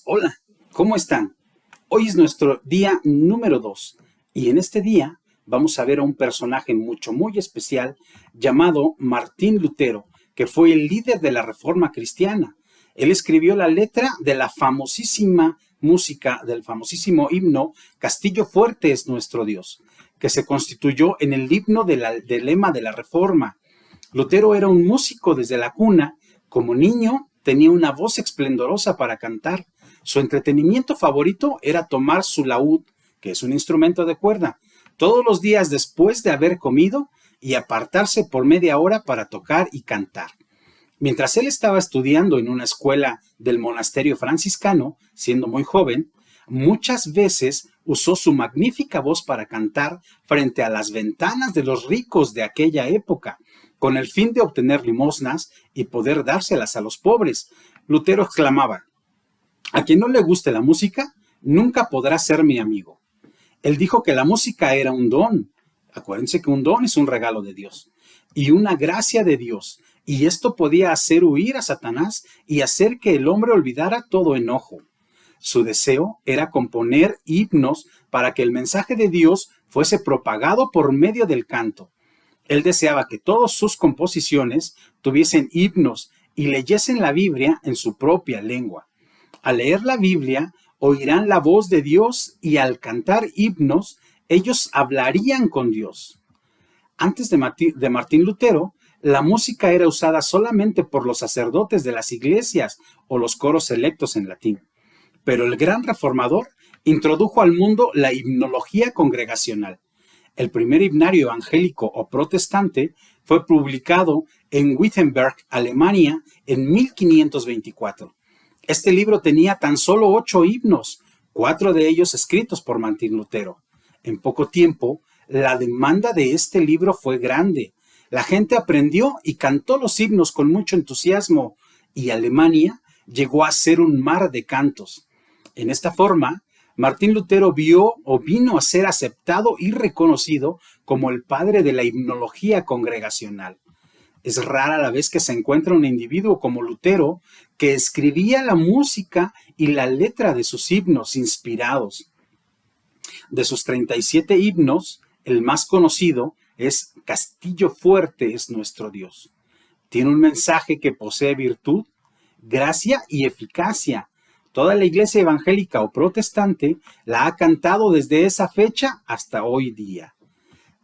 Hola, ¿cómo están? Hoy es nuestro día número 2 y en este día vamos a ver a un personaje muy especial llamado Martín Lutero, que fue el líder de la Reforma Cristiana. Él escribió la letra de la famosísima música, del famosísimo himno Castillo fuerte es nuestro Dios, que se constituyó en el himno del lema de la Reforma. Lutero era un músico desde la cuna. Como niño tenía una voz esplendorosa para cantar. Su entretenimiento favorito era tomar su laúd, que es un instrumento de cuerda, todos los días después de haber comido y apartarse por media hora para tocar y cantar. Mientras él estaba estudiando en una escuela del monasterio franciscano, siendo muy joven, muchas veces usó su magnífica voz para cantar frente a las ventanas de los ricos de aquella época, con el fin de obtener limosnas y poder dárselas a los pobres. Lutero exclamaba: "A quien no le guste la música, nunca podrá ser mi amigo". Él dijo que la música era un don. Acuérdense que un don es un regalo de Dios y una gracia de Dios, y esto podía hacer huir a Satanás y hacer que el hombre olvidara todo enojo. Su deseo era componer himnos para que el mensaje de Dios fuese propagado por medio del canto. Él deseaba que todas sus composiciones tuviesen himnos y leyesen la Biblia en su propia lengua. Al leer la Biblia, oirán la voz de Dios y al cantar himnos, ellos hablarían con Dios. Antes de Martín Lutero, la música era usada solamente por los sacerdotes de las iglesias o los coros selectos en latín. Pero el gran reformador introdujo al mundo la himnología congregacional. El primer himnario evangélico o protestante fue publicado en Wittenberg, Alemania, en 1524. Este libro tenía tan solo 8 himnos, 4 de ellos escritos por Martín Lutero. En poco tiempo, la demanda de este libro fue grande. La gente aprendió y cantó los himnos con mucho entusiasmo, y Alemania llegó a ser un mar de cantos. En esta forma, Martín Lutero vino a ser aceptado y reconocido como el padre de la himnología congregacional. Es rara la vez que se encuentra un individuo como Lutero que escribía la música y la letra de sus himnos inspirados. De sus 37 himnos, el más conocido es Castillo fuerte es nuestro Dios. Tiene un mensaje que posee virtud, gracia y eficacia. Toda la iglesia evangélica o protestante la ha cantado desde esa fecha hasta hoy día.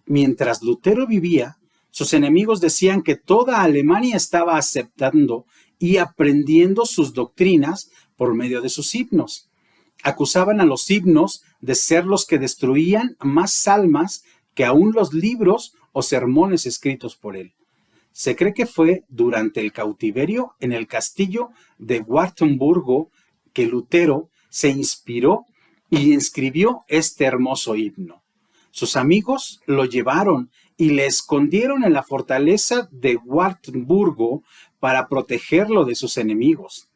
Mientras Lutero vivía, sus enemigos decían que toda Alemania estaba aceptando y aprendiendo sus doctrinas por medio de sus himnos. Acusaban a los himnos de ser los que destruían más almas que aún los libros o sermones escritos por él. Se cree que fue durante el cautiverio en el castillo de Wartenburgo que Lutero se inspiró y escribió este hermoso himno. Sus amigos lo llevaron y le escondieron en la fortaleza de Wartenburgo para protegerlo de sus enemigos.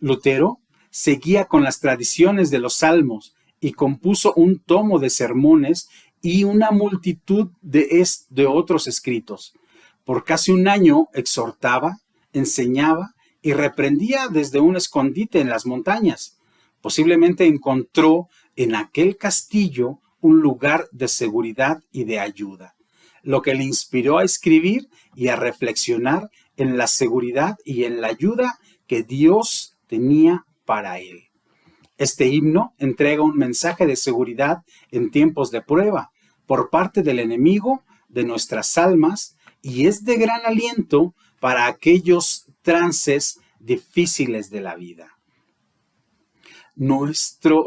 Lutero seguía con las tradiciones de los salmos y compuso un tomo de sermones y una multitud de otros escritos. Por casi un año exhortaba, enseñaba y reprendía desde un escondite en las montañas. Posiblemente encontró en aquel castillo un lugar de seguridad y de ayuda, lo que le inspiró a escribir y a reflexionar en la seguridad y en la ayuda que Dios tenía para él. Este himno entrega un mensaje de seguridad en tiempos de prueba por parte del enemigo de nuestras almas y es de gran aliento para aquellos trances difíciles de la vida. Nuestro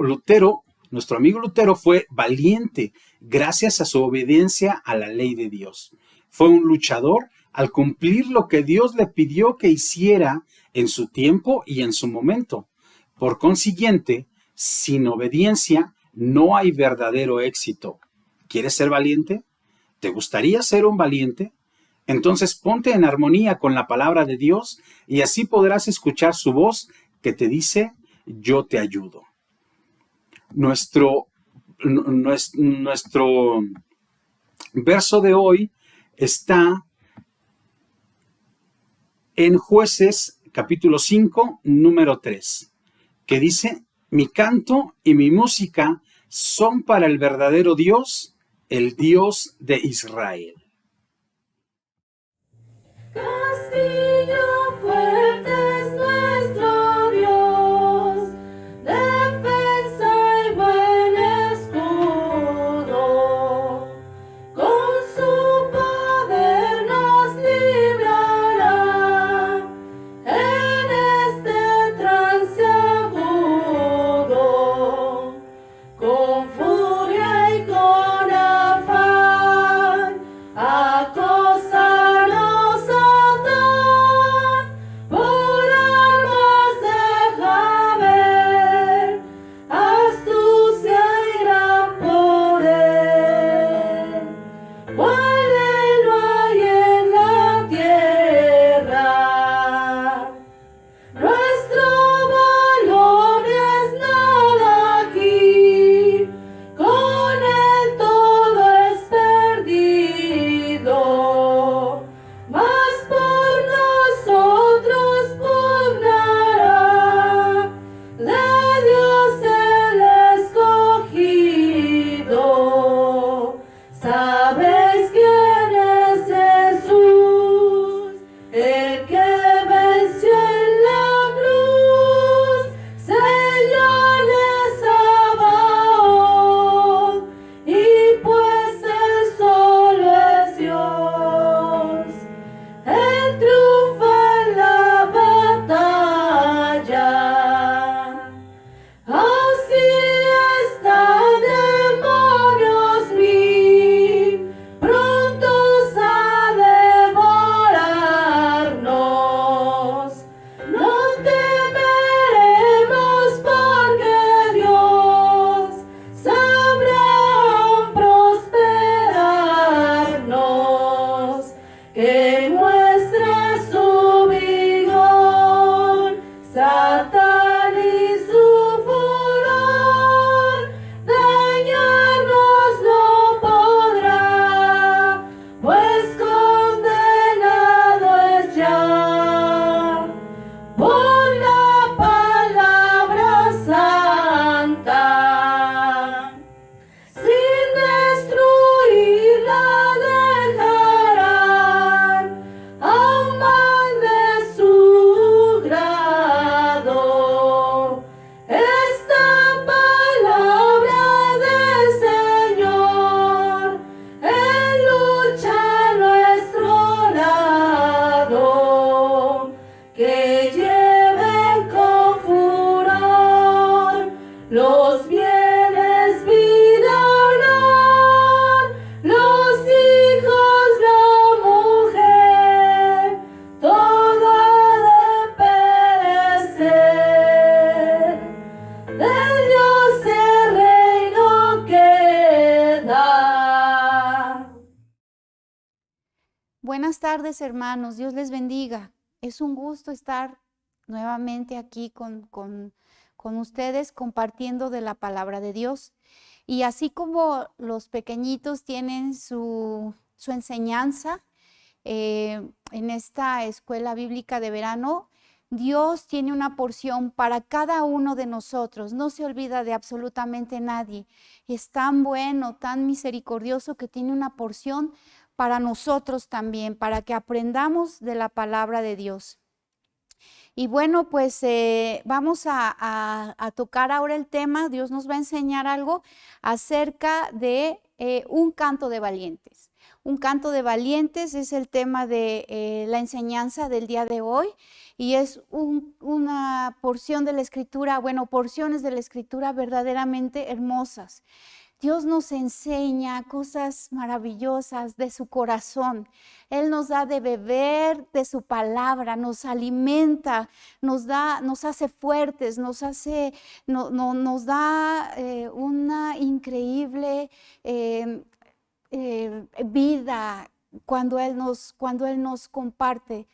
amigo Lutero fue valiente gracias a su obediencia a la ley de Dios. Fue un luchador al cumplir lo que Dios le pidió que hiciera en su tiempo y en su momento. Por consiguiente, sin obediencia no hay verdadero éxito. ¿Quieres ser valiente? ¿Te gustaría ser un valiente? Entonces ponte en armonía con la palabra de Dios y así podrás escuchar su voz que te dice: yo te ayudo. Nuestro verso de hoy está en Jueces capítulo 5, número 3, que dice: Mi canto y mi música son para el verdadero Dios, el Dios de Israel. Castillo fuerte es nuestro Dios, defensa y buen escudo. Con su poder nos librará en este trance agudo. Con furia y con afán, acosarnos Satán, por armas deja ver astucia y gran poder. Cual no hay en la tierra. Nuestro valor es nada aquí, con él todo es perdido, mas por nosotros pugnará, de Dios el escogido. ¿Sabéis quién es Jesús? El que venció en la cruz, Señor de Sabaoth, y pues él solo es Dios. Él triunfa en la batalla. Así están demonios mil, prontos a devorarnos. No temeremos porque Dios sabrá prosperarnos, que muestra su vigor, Satán y su furor, dañarnos no podrá, pues condenado es ya por la palabra santa. Sin destruir la dejarán, aun mal de su grado. Esta palabra del Señor en lucha a nuestro lado, que lleven con furor los bienes, vida, honor, los hijos, la mujer, todo ha de perecer. De Dios el reino queda. Buenas tardes, hermanos. Dios les bendiga. Es un gusto estar nuevamente aquí con ustedes compartiendo de la palabra de Dios. Y así como los pequeñitos tienen su enseñanza en esta escuela bíblica de verano, Dios tiene una porción para cada uno de nosotros. No se olvida de absolutamente nadie. Es tan bueno, tan misericordioso que tiene una porción para nosotros también, para que aprendamos de la palabra de Dios. Y bueno, pues vamos a tocar ahora el tema. Dios nos va a enseñar algo acerca de un canto de valientes. Un canto de valientes es el tema de la enseñanza del día de hoy y es una porción de la Escritura, bueno, porciones de la Escritura verdaderamente hermosas. Dios nos enseña cosas maravillosas de su corazón. Él nos da de beber de su palabra, nos alimenta, nos hace fuertes, nos da una increíble vida cuando Él nos comparte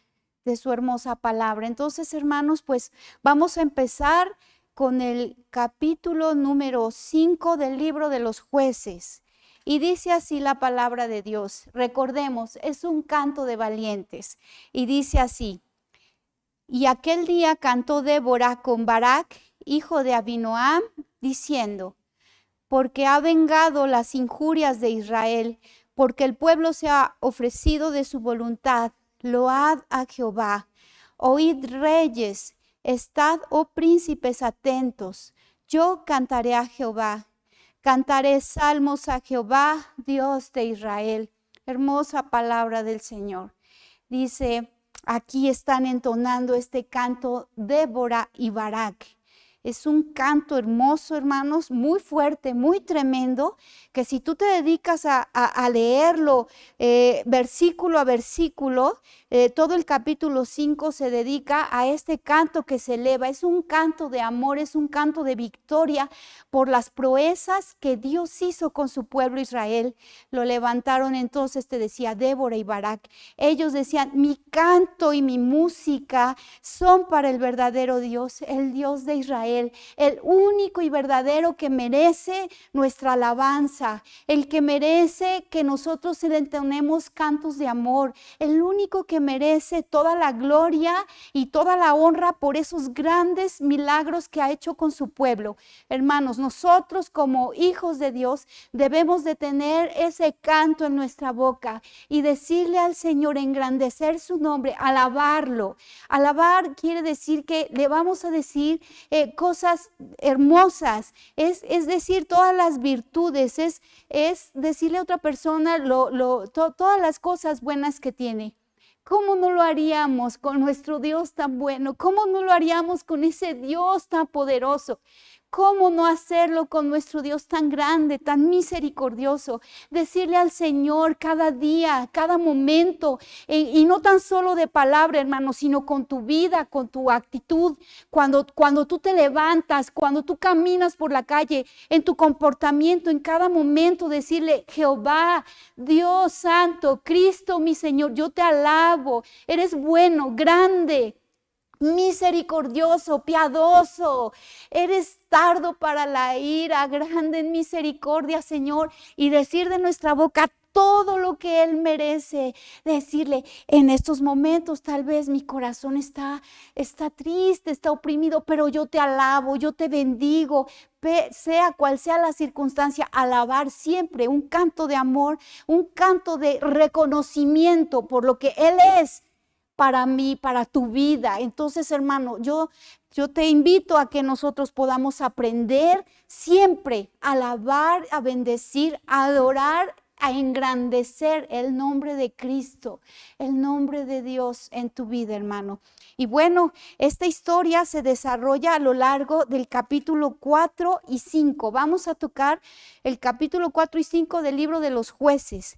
de su hermosa palabra. Entonces, hermanos, pues vamos a empezar con el capítulo número 5 del libro de los Jueces. Y dice así la palabra de Dios. Recordemos, es un canto de valientes. Y dice así: y aquel día cantó Débora con Barak, hijo de Abinoam, diciendo: porque ha vengado las injurias de Israel, porque el pueblo se ha ofrecido de su voluntad. Load a Jehová. Oíd reyes, estad, oh príncipes, atentos. Yo cantaré a Jehová. Cantaré salmos a Jehová, Dios de Israel. Hermosa palabra del Señor. Dice, aquí están entonando este canto Débora y Barak. Es un canto hermoso, hermanos, muy fuerte, muy tremendo, que si tú te dedicas a leerlo versículo a versículo, todo el capítulo 5 se dedica a este canto que se eleva. Es un canto de amor, es un canto de victoria por las proezas que Dios hizo con su pueblo Israel. Lo levantaron entonces, te decía, Débora y Barak. Ellos decían, mi canto y mi música son para el verdadero Dios, el Dios de Israel. El único y verdadero que merece nuestra alabanza, el que merece que nosotros le entonemos cantos de amor, el único que merece toda la gloria y toda la honra por esos grandes milagros que ha hecho con su pueblo. Hermanos, nosotros como hijos de Dios debemos de tener ese canto en nuestra boca y decirle al Señor, engrandecer su nombre, alabarlo. Alabar quiere decir que le vamos a decir cosas hermosas, es decir, todas las virtudes, es decirle a otra persona todas las cosas buenas que tiene. ¿Cómo no lo haríamos con nuestro Dios tan bueno? ¿Cómo no lo haríamos con ese Dios tan poderoso? ¿Cómo no hacerlo con nuestro Dios tan grande, tan misericordioso? Decirle al Señor cada día, cada momento, y no tan solo de palabra, hermano, sino con tu vida, con tu actitud. Cuando tú te levantas, cuando tú caminas por la calle, en tu comportamiento, en cada momento, decirle, Jehová, Dios santo, Cristo mi Señor, yo te alabo, eres bueno, grande, misericordioso, piadoso, eres tardo para la ira, grande en misericordia, Señor, y decir de nuestra boca todo lo que Él merece. Decirle, en estos momentos tal vez mi corazón está triste, está oprimido, pero yo te alabo, yo te bendigo, sea cual sea la circunstancia. Alabar siempre, un canto de amor, un canto de reconocimiento por lo que Él es para mí, para tu vida. Entonces, hermano, yo te invito a que nosotros podamos aprender siempre a alabar, a bendecir, a adorar, a engrandecer el nombre de Cristo, el nombre de Dios en tu vida, hermano. Y bueno, esta historia se desarrolla a lo largo del capítulo 4 y 5. Vamos a tocar el capítulo 4 y 5 del libro de los Jueces.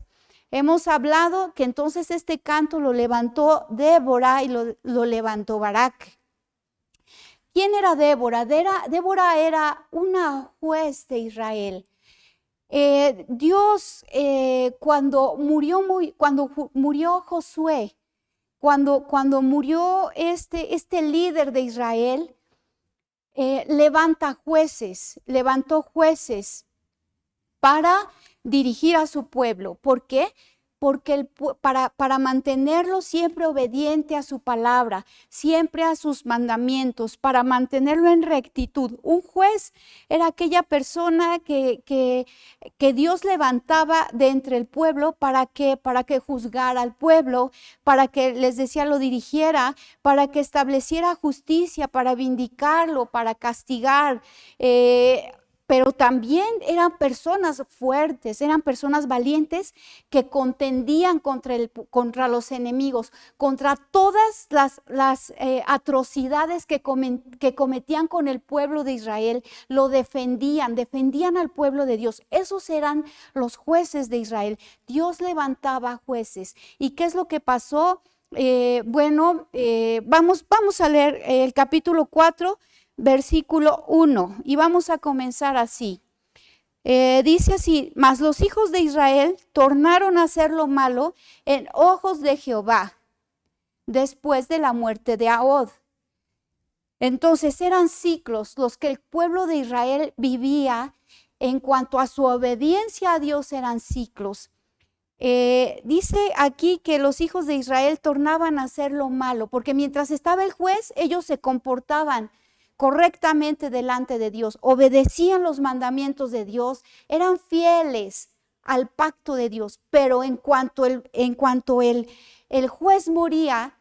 Hemos hablado que entonces este canto lo levantó Débora y lo levantó Barak. ¿Quién era Débora? Débora era una juez de Israel. Dios, cuando murió Josué, cuando murió este líder de Israel, levantó jueces para dirigir a su pueblo. ¿Por qué? Porque para mantenerlo siempre obediente a su palabra, siempre a sus mandamientos, para mantenerlo en rectitud. Un juez era aquella persona que Dios levantaba de entre el pueblo para que juzgara al pueblo, para que, les decía, lo dirigiera, para que estableciera justicia, para vindicarlo, para castigar. Pero también eran personas fuertes, eran personas valientes que contendían contra los enemigos, contra todas las atrocidades que cometían con el pueblo de Israel. Lo defendían al pueblo de Dios. Esos eran los jueces de Israel. Dios levantaba jueces. ¿Y qué es lo que pasó? Vamos a leer el capítulo 4. Versículo 1, y vamos a comenzar así. Dice así: mas los hijos de Israel tornaron a hacer lo malo en ojos de Jehová después de la muerte de Ahod. Entonces eran ciclos los que el pueblo de Israel vivía en cuanto a su obediencia a Dios, eran ciclos. Dice aquí que los hijos de Israel tornaban a hacer lo malo, porque mientras estaba el juez, ellos se comportaban correctamente delante de Dios, obedecían los mandamientos de Dios, eran fieles al pacto de Dios, pero en cuanto el juez moría,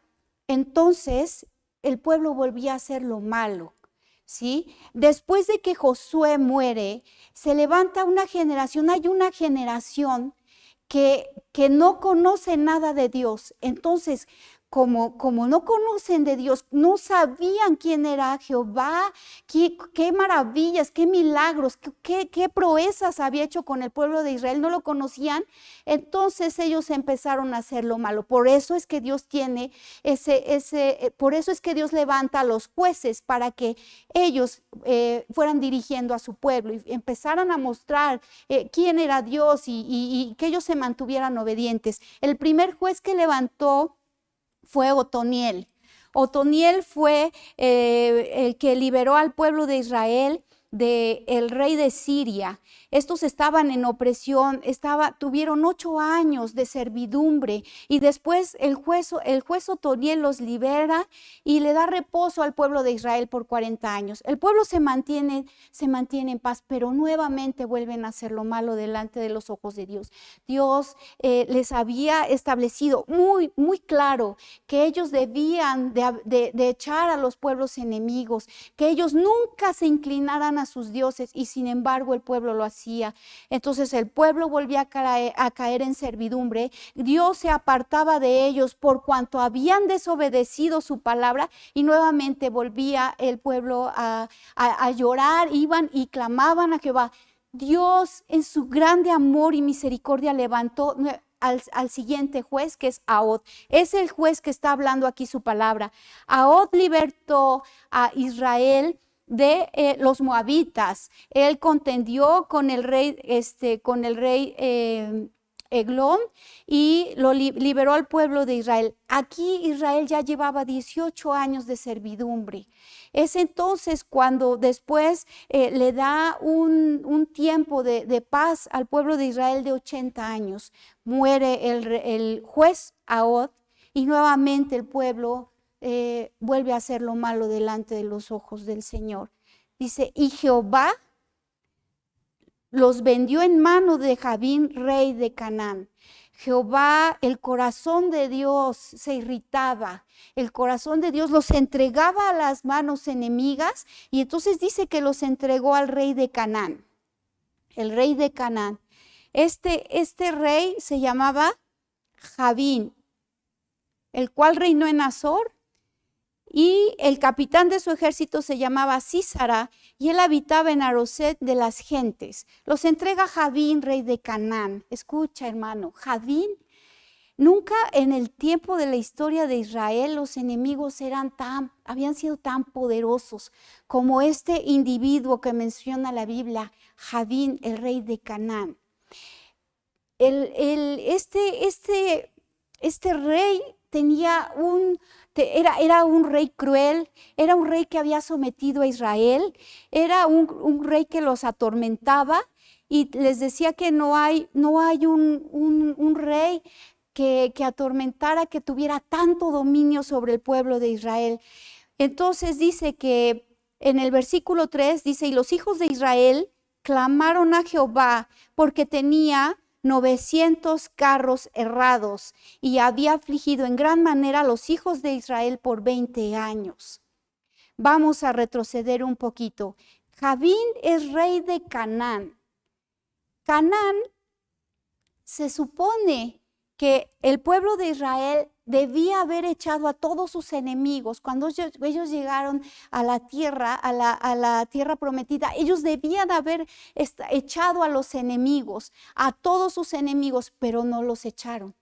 entonces el pueblo volvía a hacer lo malo, ¿sí? Después de que Josué muere, se levanta una generación, hay una generación que no conoce nada de Dios. Entonces, como no conocen de Dios, no sabían quién era Jehová, qué maravillas, qué milagros, qué proezas había hecho con el pueblo de Israel, no lo conocían, entonces ellos empezaron a hacer lo malo. Por eso es que Dios tiene por eso es que Dios levanta a los jueces para que ellos fueran dirigiendo a su pueblo y empezaran a mostrar quién era Dios y que ellos se mantuvieran obedientes. El primer juez que levantó fue Otoniel. Otoniel fue el que liberó al pueblo de Israel del rey de Siria. Estos estaban en opresión, tuvieron 8 años de servidumbre y después el juez Otoniel los libera y le da reposo al pueblo de Israel por 40 años. El pueblo se mantiene en paz, pero nuevamente vuelven a hacer lo malo delante de los ojos de Dios. Dios les había establecido muy, muy claro que ellos debían de echar a los pueblos enemigos, que ellos nunca se inclinaran a sus dioses, y sin embargo el pueblo lo hacía. Entonces el pueblo volvía a caer en servidumbre. Dios se apartaba de ellos por cuanto habían desobedecido su palabra, y nuevamente volvía el pueblo a llorar, iban y clamaban a Jehová. Dios en su grande amor y misericordia levantó al siguiente juez, que es Ahod. Es el juez que está hablando aquí su palabra. Ahod libertó a Israel de los moabitas. Él contendió con el rey Eglón y lo liberó al pueblo de Israel. Aquí Israel ya llevaba 18 años de servidumbre. Es entonces cuando después le da un tiempo de paz al pueblo de Israel de 80 años. Muere el juez Ahod y nuevamente el pueblo vuelve a hacer lo malo delante de los ojos del Señor. Dice, y Jehová los vendió en mano de Jabín, rey de Canaán. Jehová, el corazón de Dios se irritaba, el corazón de Dios los entregaba a las manos enemigas, y entonces dice que los entregó al rey de Canaán. El rey de Canaán. Este rey se llamaba Jabín, el cual reinó en Azor, y el capitán de su ejército se llamaba Sísara, y él habitaba en Aroset de las gentes. Los entrega Jabín, rey de Canaán. Escucha, hermano, Jabín, nunca en el tiempo de la historia de Israel los enemigos habían sido tan poderosos como este individuo que menciona la Biblia, Jabín, el rey de Canaán. Este rey era un rey cruel, era un rey que había sometido a Israel, era un rey que los atormentaba y les decía que no hay un rey que atormentara, que tuviera tanto dominio sobre el pueblo de Israel. Entonces dice que en el versículo 3 dice, y los hijos de Israel clamaron a Jehová porque tenía 900 carros errados y había afligido en gran manera a los hijos de Israel por 20 años. Vamos a retroceder un poquito. Jabín es rey de Canaán. Canaán, se supone que el pueblo de Israel debía haber echado a todos sus enemigos. Cuando ellos llegaron a la tierra prometida, ellos debían haber echado a los enemigos, a todos sus enemigos, pero no los echaron.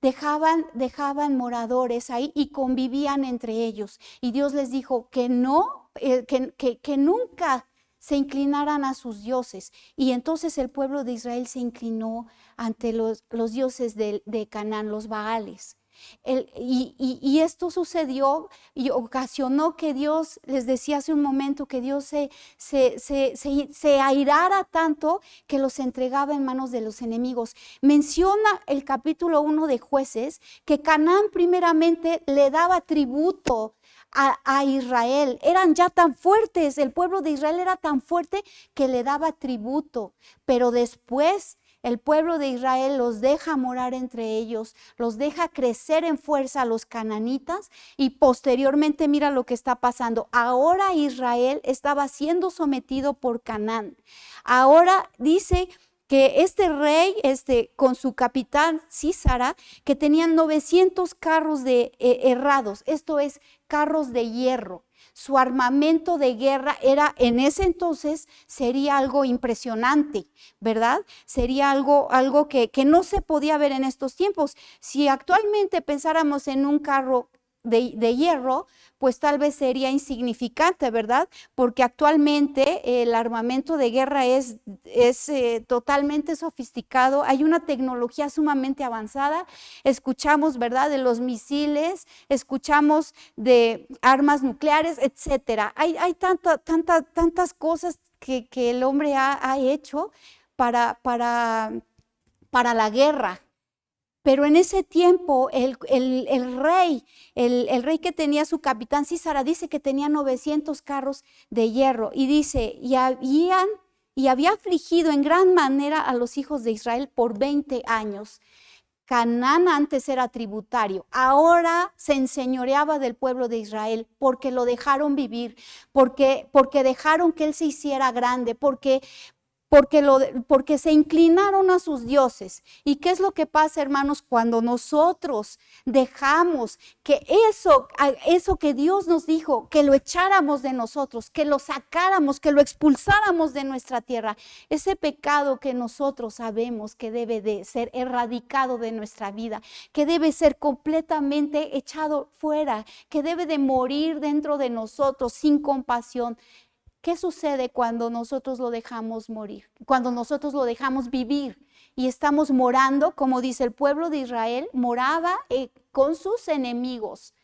Dejaban moradores ahí y convivían entre ellos. Y Dios les dijo que no, que nunca se inclinaran a sus dioses. Y entonces el pueblo de Israel se inclinó ante los dioses de Canaán, los Baales. Y esto sucedió y ocasionó que Dios, les decía hace un momento, que Dios se airara tanto que los entregaba en manos de los enemigos. Menciona el capítulo 1 de Jueces que Canaán primeramente le daba tributo a Israel. Eran ya tan fuertes, el pueblo de Israel era tan fuerte que le daba tributo, pero después el pueblo de Israel los deja morar entre ellos, los deja crecer en fuerza a los cananitas y posteriormente mira lo que está pasando. Ahora Israel estaba siendo sometido por Canaán. Ahora dice que este rey, con su capitán Sísara, que tenían 900 carros herrados, esto es, carros de hierro. Su armamento de guerra era, en ese entonces, sería algo impresionante, ¿verdad? Sería algo que no se podía ver en estos tiempos. Si actualmente pensáramos en un carro de hierro, pues tal vez sería insignificante, ¿verdad? Porque actualmente el armamento de guerra es totalmente sofisticado, hay una tecnología sumamente avanzada, escuchamos, ¿verdad?, de los misiles, escuchamos de armas nucleares, etcétera. Hay tantas cosas que el hombre ha hecho para la guerra. Pero en ese tiempo el rey que tenía su capitán Sísara, dice que tenía 900 carros de hierro y dice, y había afligido en gran manera a los hijos de Israel por 20 años. Canaán antes era tributario, ahora se enseñoreaba del pueblo de Israel porque lo dejaron vivir, porque dejaron que él se hiciera grande, porque se inclinaron a sus dioses. ¿Y qué es lo que pasa, hermanos, cuando nosotros dejamos que eso que Dios nos dijo, que lo echáramos de nosotros, que lo sacáramos, que lo expulsáramos de nuestra tierra? Ese pecado que nosotros sabemos que debe de ser erradicado de nuestra vida, que debe ser completamente echado fuera, que debe de morir dentro de nosotros sin compasión. ¿Qué sucede cuando nosotros lo dejamos morir? Cuando nosotros lo dejamos vivir y estamos morando, como dice el pueblo de Israel, moraba con sus enemigos,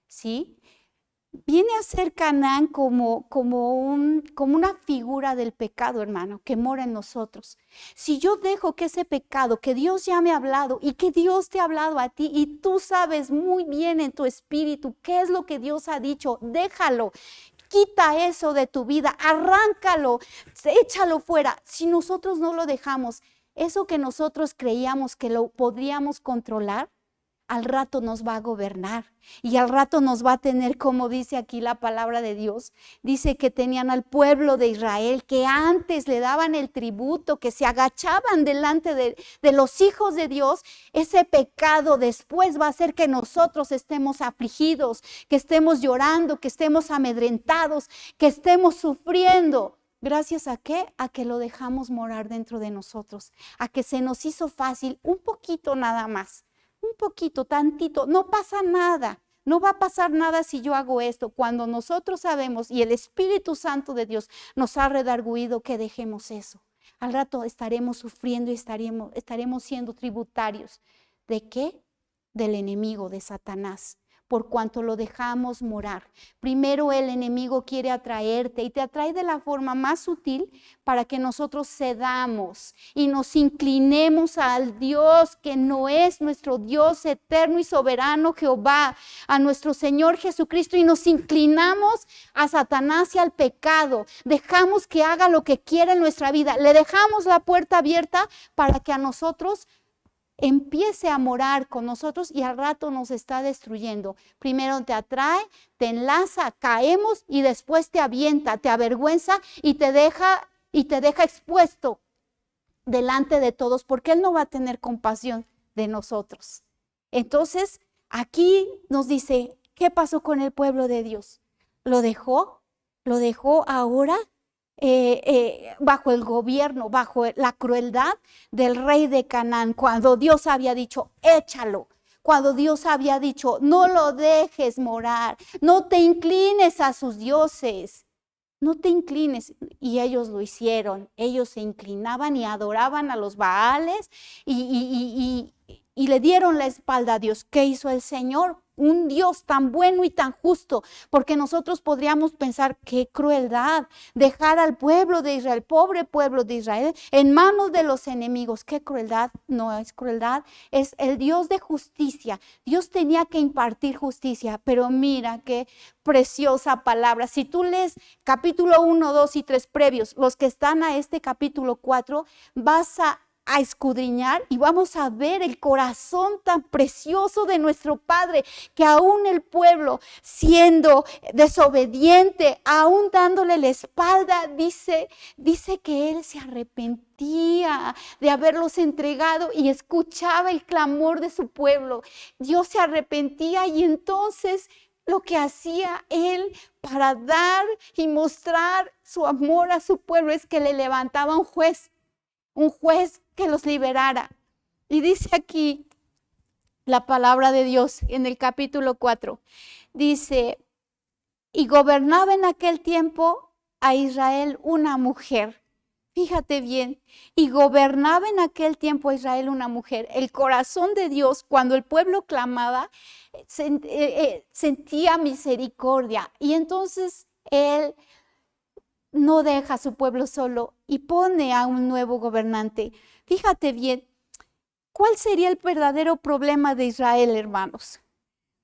¿sí? Viene a ser Canaán como una figura del pecado, hermano, que mora en nosotros. Si yo dejo que ese pecado, que Dios ya me ha hablado y que Dios te ha hablado a ti y tú sabes muy bien en tu espíritu qué es lo que Dios ha dicho, déjalo. Quita eso de tu vida, arráncalo, échalo fuera. Si nosotros no lo dejamos, eso que nosotros creíamos que lo podríamos controlar, al rato nos va a gobernar y al rato nos va a tener, como dice aquí la palabra de Dios. Dice que tenían al pueblo de Israel que antes le daban el tributo, que se agachaban delante de los hijos de Dios. Ese pecado después va a hacer que nosotros estemos afligidos, que estemos llorando, que estemos amedrentados, que estemos sufriendo. ¿Gracias a qué? A que lo dejamos morar dentro de nosotros, a que se nos hizo fácil un poquito nada más. Un poquito, tantito, no pasa nada, no va a pasar nada si yo hago esto. Cuando nosotros sabemos y el Espíritu Santo de Dios nos ha redarguido que dejemos eso, al rato estaremos sufriendo y estaremos siendo tributarios. ¿De qué? Del enemigo, de Satanás, por cuanto lo dejamos morar. Primero el enemigo quiere atraerte y te atrae de la forma más sutil para que nosotros cedamos y nos inclinemos al Dios que no es nuestro Dios eterno y soberano, Jehová, a nuestro Señor Jesucristo, y nos inclinamos a Satanás y al pecado. Dejamos que haga lo que quiera en nuestra vida. Le dejamos la puerta abierta para que a nosotros empiece a morar con nosotros y al rato nos está destruyendo. Primero te atrae, te enlaza, caemos y después te avienta, te avergüenza y te deja expuesto delante de todos, porque Él no va a tener compasión de nosotros. Entonces, aquí nos dice, ¿qué pasó con el pueblo de Dios? Lo dejó ahora bajo el gobierno, bajo la crueldad del rey de Canaán, cuando Dios había dicho, échalo. Cuando Dios había dicho, no lo dejes morar, no te inclines a sus dioses, no te inclines. Y ellos lo hicieron, ellos se inclinaban y adoraban a los Baales y le dieron la espalda a Dios. ¿Qué hizo el Señor? un Dios tan bueno y tan justo, porque nosotros podríamos pensar qué crueldad dejar al pueblo de Israel, pobre pueblo de Israel, en manos de los enemigos. Qué crueldad. No es crueldad, es el Dios de justicia. Dios tenía que impartir justicia, pero mira qué preciosa palabra. Si tú lees capítulo 1, 2 y 3 previos, los que están a este capítulo 4, vas a escudriñar y vamos a ver el corazón tan precioso de nuestro Padre, que aún el pueblo siendo desobediente, aún dándole la espalda, dice que Él se arrepentía de haberlos entregado y escuchaba el clamor de su pueblo. Dios se arrepentía y entonces lo que hacía Él para dar y mostrar su amor a su pueblo es que le levantaba un juez que los liberara. Y dice aquí la palabra de Dios en el capítulo 4. Dice, y gobernaba en aquel tiempo a Israel una mujer. Fíjate bien, y gobernaba en aquel tiempo a Israel una mujer. El corazón de Dios, cuando el pueblo clamaba, sentía misericordia. Y entonces Él no deja a su pueblo solo y pone a un nuevo gobernante. Fíjate bien, ¿cuál sería el verdadero problema de Israel, hermanos?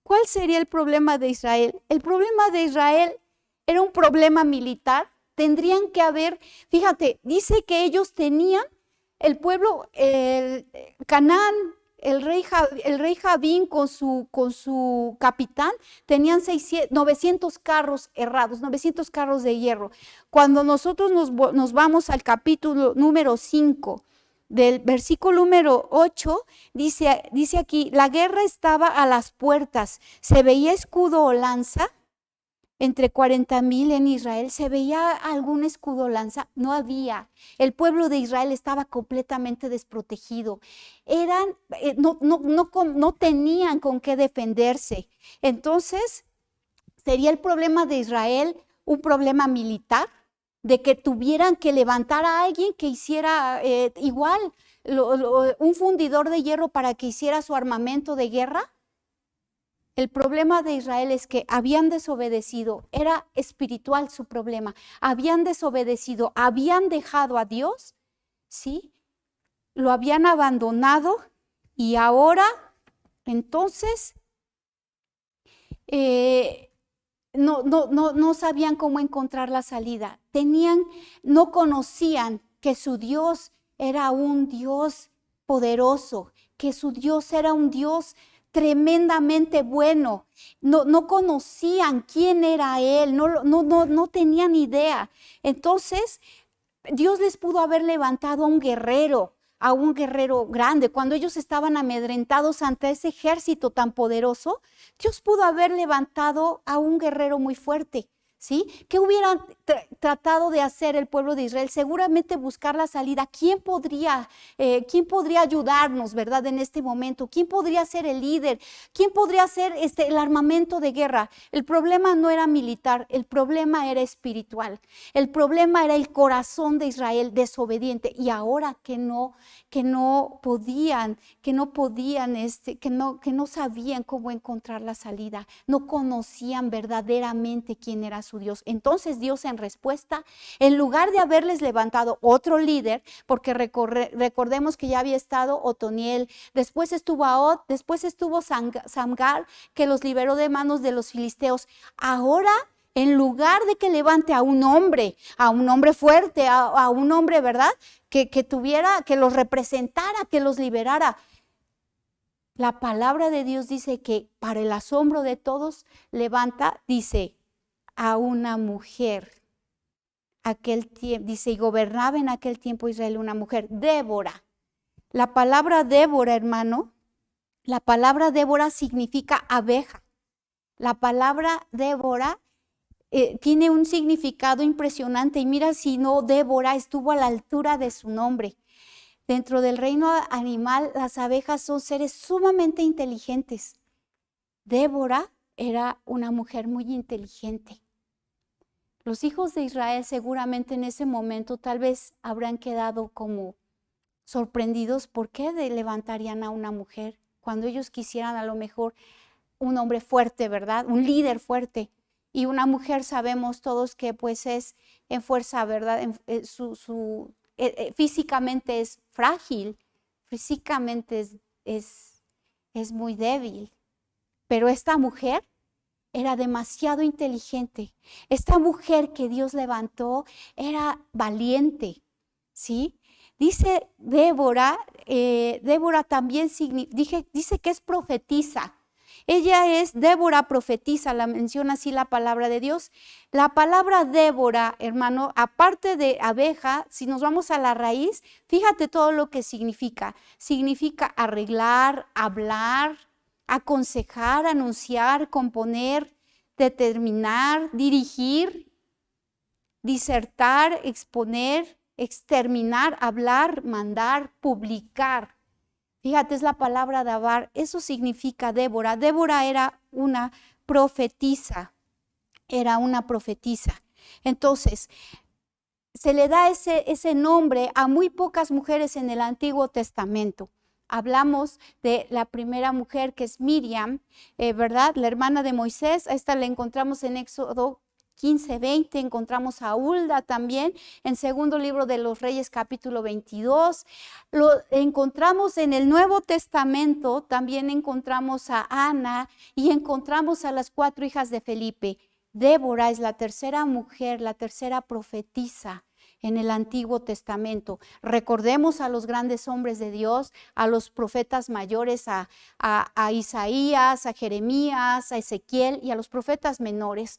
¿Cuál sería el problema de Israel? El problema de Israel era un problema militar. Tendrían que haber, fíjate, dice que ellos tenían, el pueblo, Canaán, el rey Jabín con su capitán, tenían 900 carros herrados, 900 carros de hierro. Cuando nosotros nos vamos al capítulo número 5, del versículo número 8, dice aquí, la guerra estaba a las puertas, se veía escudo o lanza. Entre 40,000 en Israel, ¿se veía algún escudo o lanza? No había. El pueblo de Israel estaba completamente desprotegido. No tenían con qué defenderse. Entonces, ¿sería el problema de Israel un problema militar? De que tuvieran que levantar a alguien que hiciera igual, un fundidor de hierro para que hiciera su armamento de guerra. El problema de Israel es que habían desobedecido, era espiritual su problema, habían desobedecido, habían dejado a Dios, ¿sí? Lo habían abandonado y ahora, entonces, no sabían cómo encontrar la salida. No conocían que su Dios era un Dios poderoso, que su Dios era un Dios tremendamente bueno. No conocían quién era Él, no tenían idea. Entonces, Dios les pudo haber levantado a un guerrero grande. Cuando ellos estaban amedrentados ante ese ejército tan poderoso, Dios pudo haber levantado a un guerrero muy fuerte, ¿sí? ¿Qué hubiera tratado de hacer el pueblo de Israel? Seguramente buscar la salida. ¿Quién podría ayudarnos, verdad, en este momento? ¿Quién podría ser el líder? ¿Quién podría ser el armamento de guerra? El problema no era militar, el problema era espiritual. El problema era el corazón de Israel desobediente. Y ahora que no sabían cómo encontrar la salida, no conocían verdaderamente quién era su Dios. Entonces Dios, en respuesta, en lugar de haberles levantado otro líder, porque recordemos que ya había estado Otoniel, después estuvo Ahod, después estuvo Samgar, que los liberó de manos de los filisteos. Ahora, en lugar de que levante a un hombre fuerte, a un hombre, ¿verdad?, que los representara, que los liberara, la palabra de Dios dice que para el asombro de todos levanta, dice, a una mujer. Dice, y gobernaba en aquel tiempo Israel una mujer, Débora. La palabra Débora, hermano, la palabra Débora significa abeja. La palabra Débora tiene un significado impresionante, y mira si no, Débora estuvo a la altura de su nombre. Dentro del reino animal, las abejas son seres sumamente inteligentes. Débora era una mujer muy inteligente. Los hijos de Israel seguramente en ese momento tal vez habrán quedado como sorprendidos. ¿Por qué levantarían a una mujer cuando ellos quisieran a lo mejor un hombre fuerte, ¿verdad? Un líder fuerte. Y una mujer sabemos todos que pues es en fuerza, ¿verdad? Físicamente es frágil, físicamente es muy débil. Pero esta mujer era demasiado inteligente. Esta mujer que Dios levantó era valiente, ¿sí? Dice Débora, Débora también dice que es profetisa. Ella es Débora profetisa, la menciona así la palabra de Dios. La palabra Débora, hermano, aparte de abeja, si nos vamos a la raíz, fíjate todo lo que significa. Significa arreglar, hablar, aconsejar, anunciar, componer, determinar, dirigir, disertar, exponer, exterminar, hablar, mandar, publicar. Fíjate, es la palabra dabar, eso significa Débora. Débora era una profetisa, Entonces, se le da ese nombre a muy pocas mujeres en el Antiguo Testamento. Hablamos de la primera mujer que es Miriam, ¿verdad? La hermana de Moisés, a esta la encontramos en Éxodo 15:20, encontramos a Hulda también, en segundo libro de los Reyes capítulo 22, lo encontramos en el Nuevo Testamento, también encontramos a Ana y encontramos a las 4 hijas de Felipe. Débora es la tercera mujer, la tercera profetisa en el Antiguo Testamento. Recordemos a los grandes hombres de Dios, a los profetas mayores, a Isaías, a Jeremías, a Ezequiel y a los profetas menores.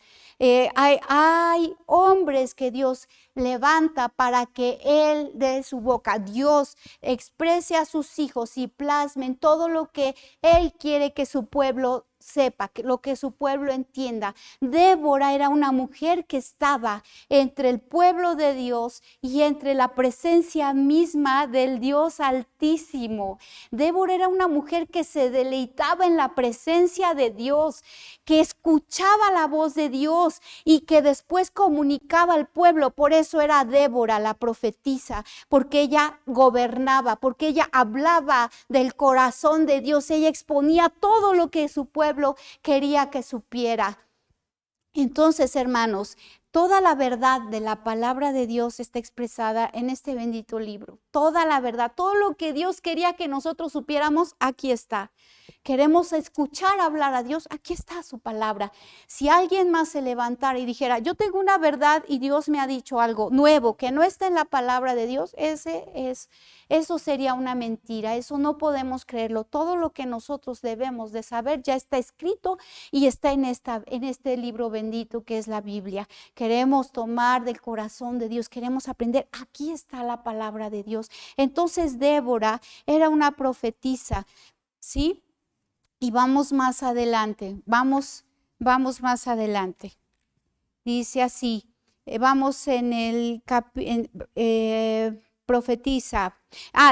Hay hombres que Dios levanta para que Él de su boca, Dios exprese a sus hijos y plasmen todo lo que Él quiere que su pueblo sepa, que lo que su pueblo entienda. Débora era una mujer que estaba entre el pueblo de Dios y entre la presencia misma del Dios Altísimo. Débora era una mujer que se deleitaba en la presencia de Dios, que escuchaba la voz de Dios y que después comunicaba al pueblo. Por eso era Débora la profetisa, porque ella gobernaba, porque ella hablaba del corazón de Dios, ella exponía todo lo que su pueblo quería que supiera. Entonces, hermanos, toda la verdad de la palabra de Dios está expresada en este bendito libro. Toda la verdad, todo lo que Dios quería que nosotros supiéramos, aquí está. Queremos escuchar hablar a Dios, aquí está su palabra. Si alguien más se levantara y dijera, yo tengo una verdad y Dios me ha dicho algo nuevo que no está en la palabra de Dios, eso sería una mentira, eso no podemos creerlo. Todo lo que nosotros debemos de saber ya está escrito y está en este libro bendito que es la Biblia. Queremos tomar del corazón de Dios, queremos aprender, aquí está la palabra de Dios. Entonces Débora era una profetisa, ¿sí? Y vamos más adelante, vamos más adelante. Dice así, vamos en el profetiza.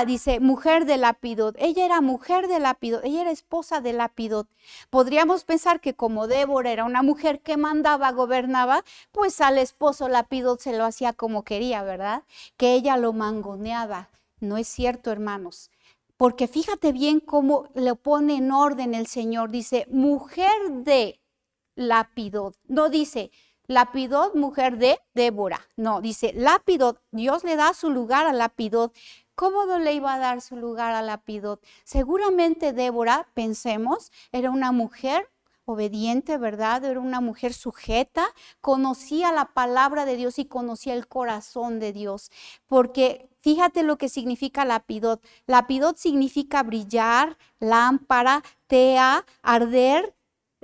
Dice, mujer de Lapidot. Ella era mujer de Lapidot, ella era esposa de Lapidot. Podríamos pensar que como Débora era una mujer que mandaba, gobernaba, pues al esposo Lapidot se lo hacía como quería, ¿verdad? Que ella lo mangoneaba. No es cierto, hermanos. Porque fíjate bien cómo le pone en orden el Señor. Dice, mujer de Lapidot. No dice, Lapidot, mujer de Débora. No, dice, Lapidot. Dios le da su lugar a Lapidot. ¿Cómo no le iba a dar su lugar a Lapidot? Seguramente Débora, pensemos, era una mujer obediente, ¿verdad? Era una mujer sujeta, conocía la palabra de Dios y conocía el corazón de Dios. Porque fíjate lo que significa Lapidot. Lapidot significa brillar, lámpara, tea, arder.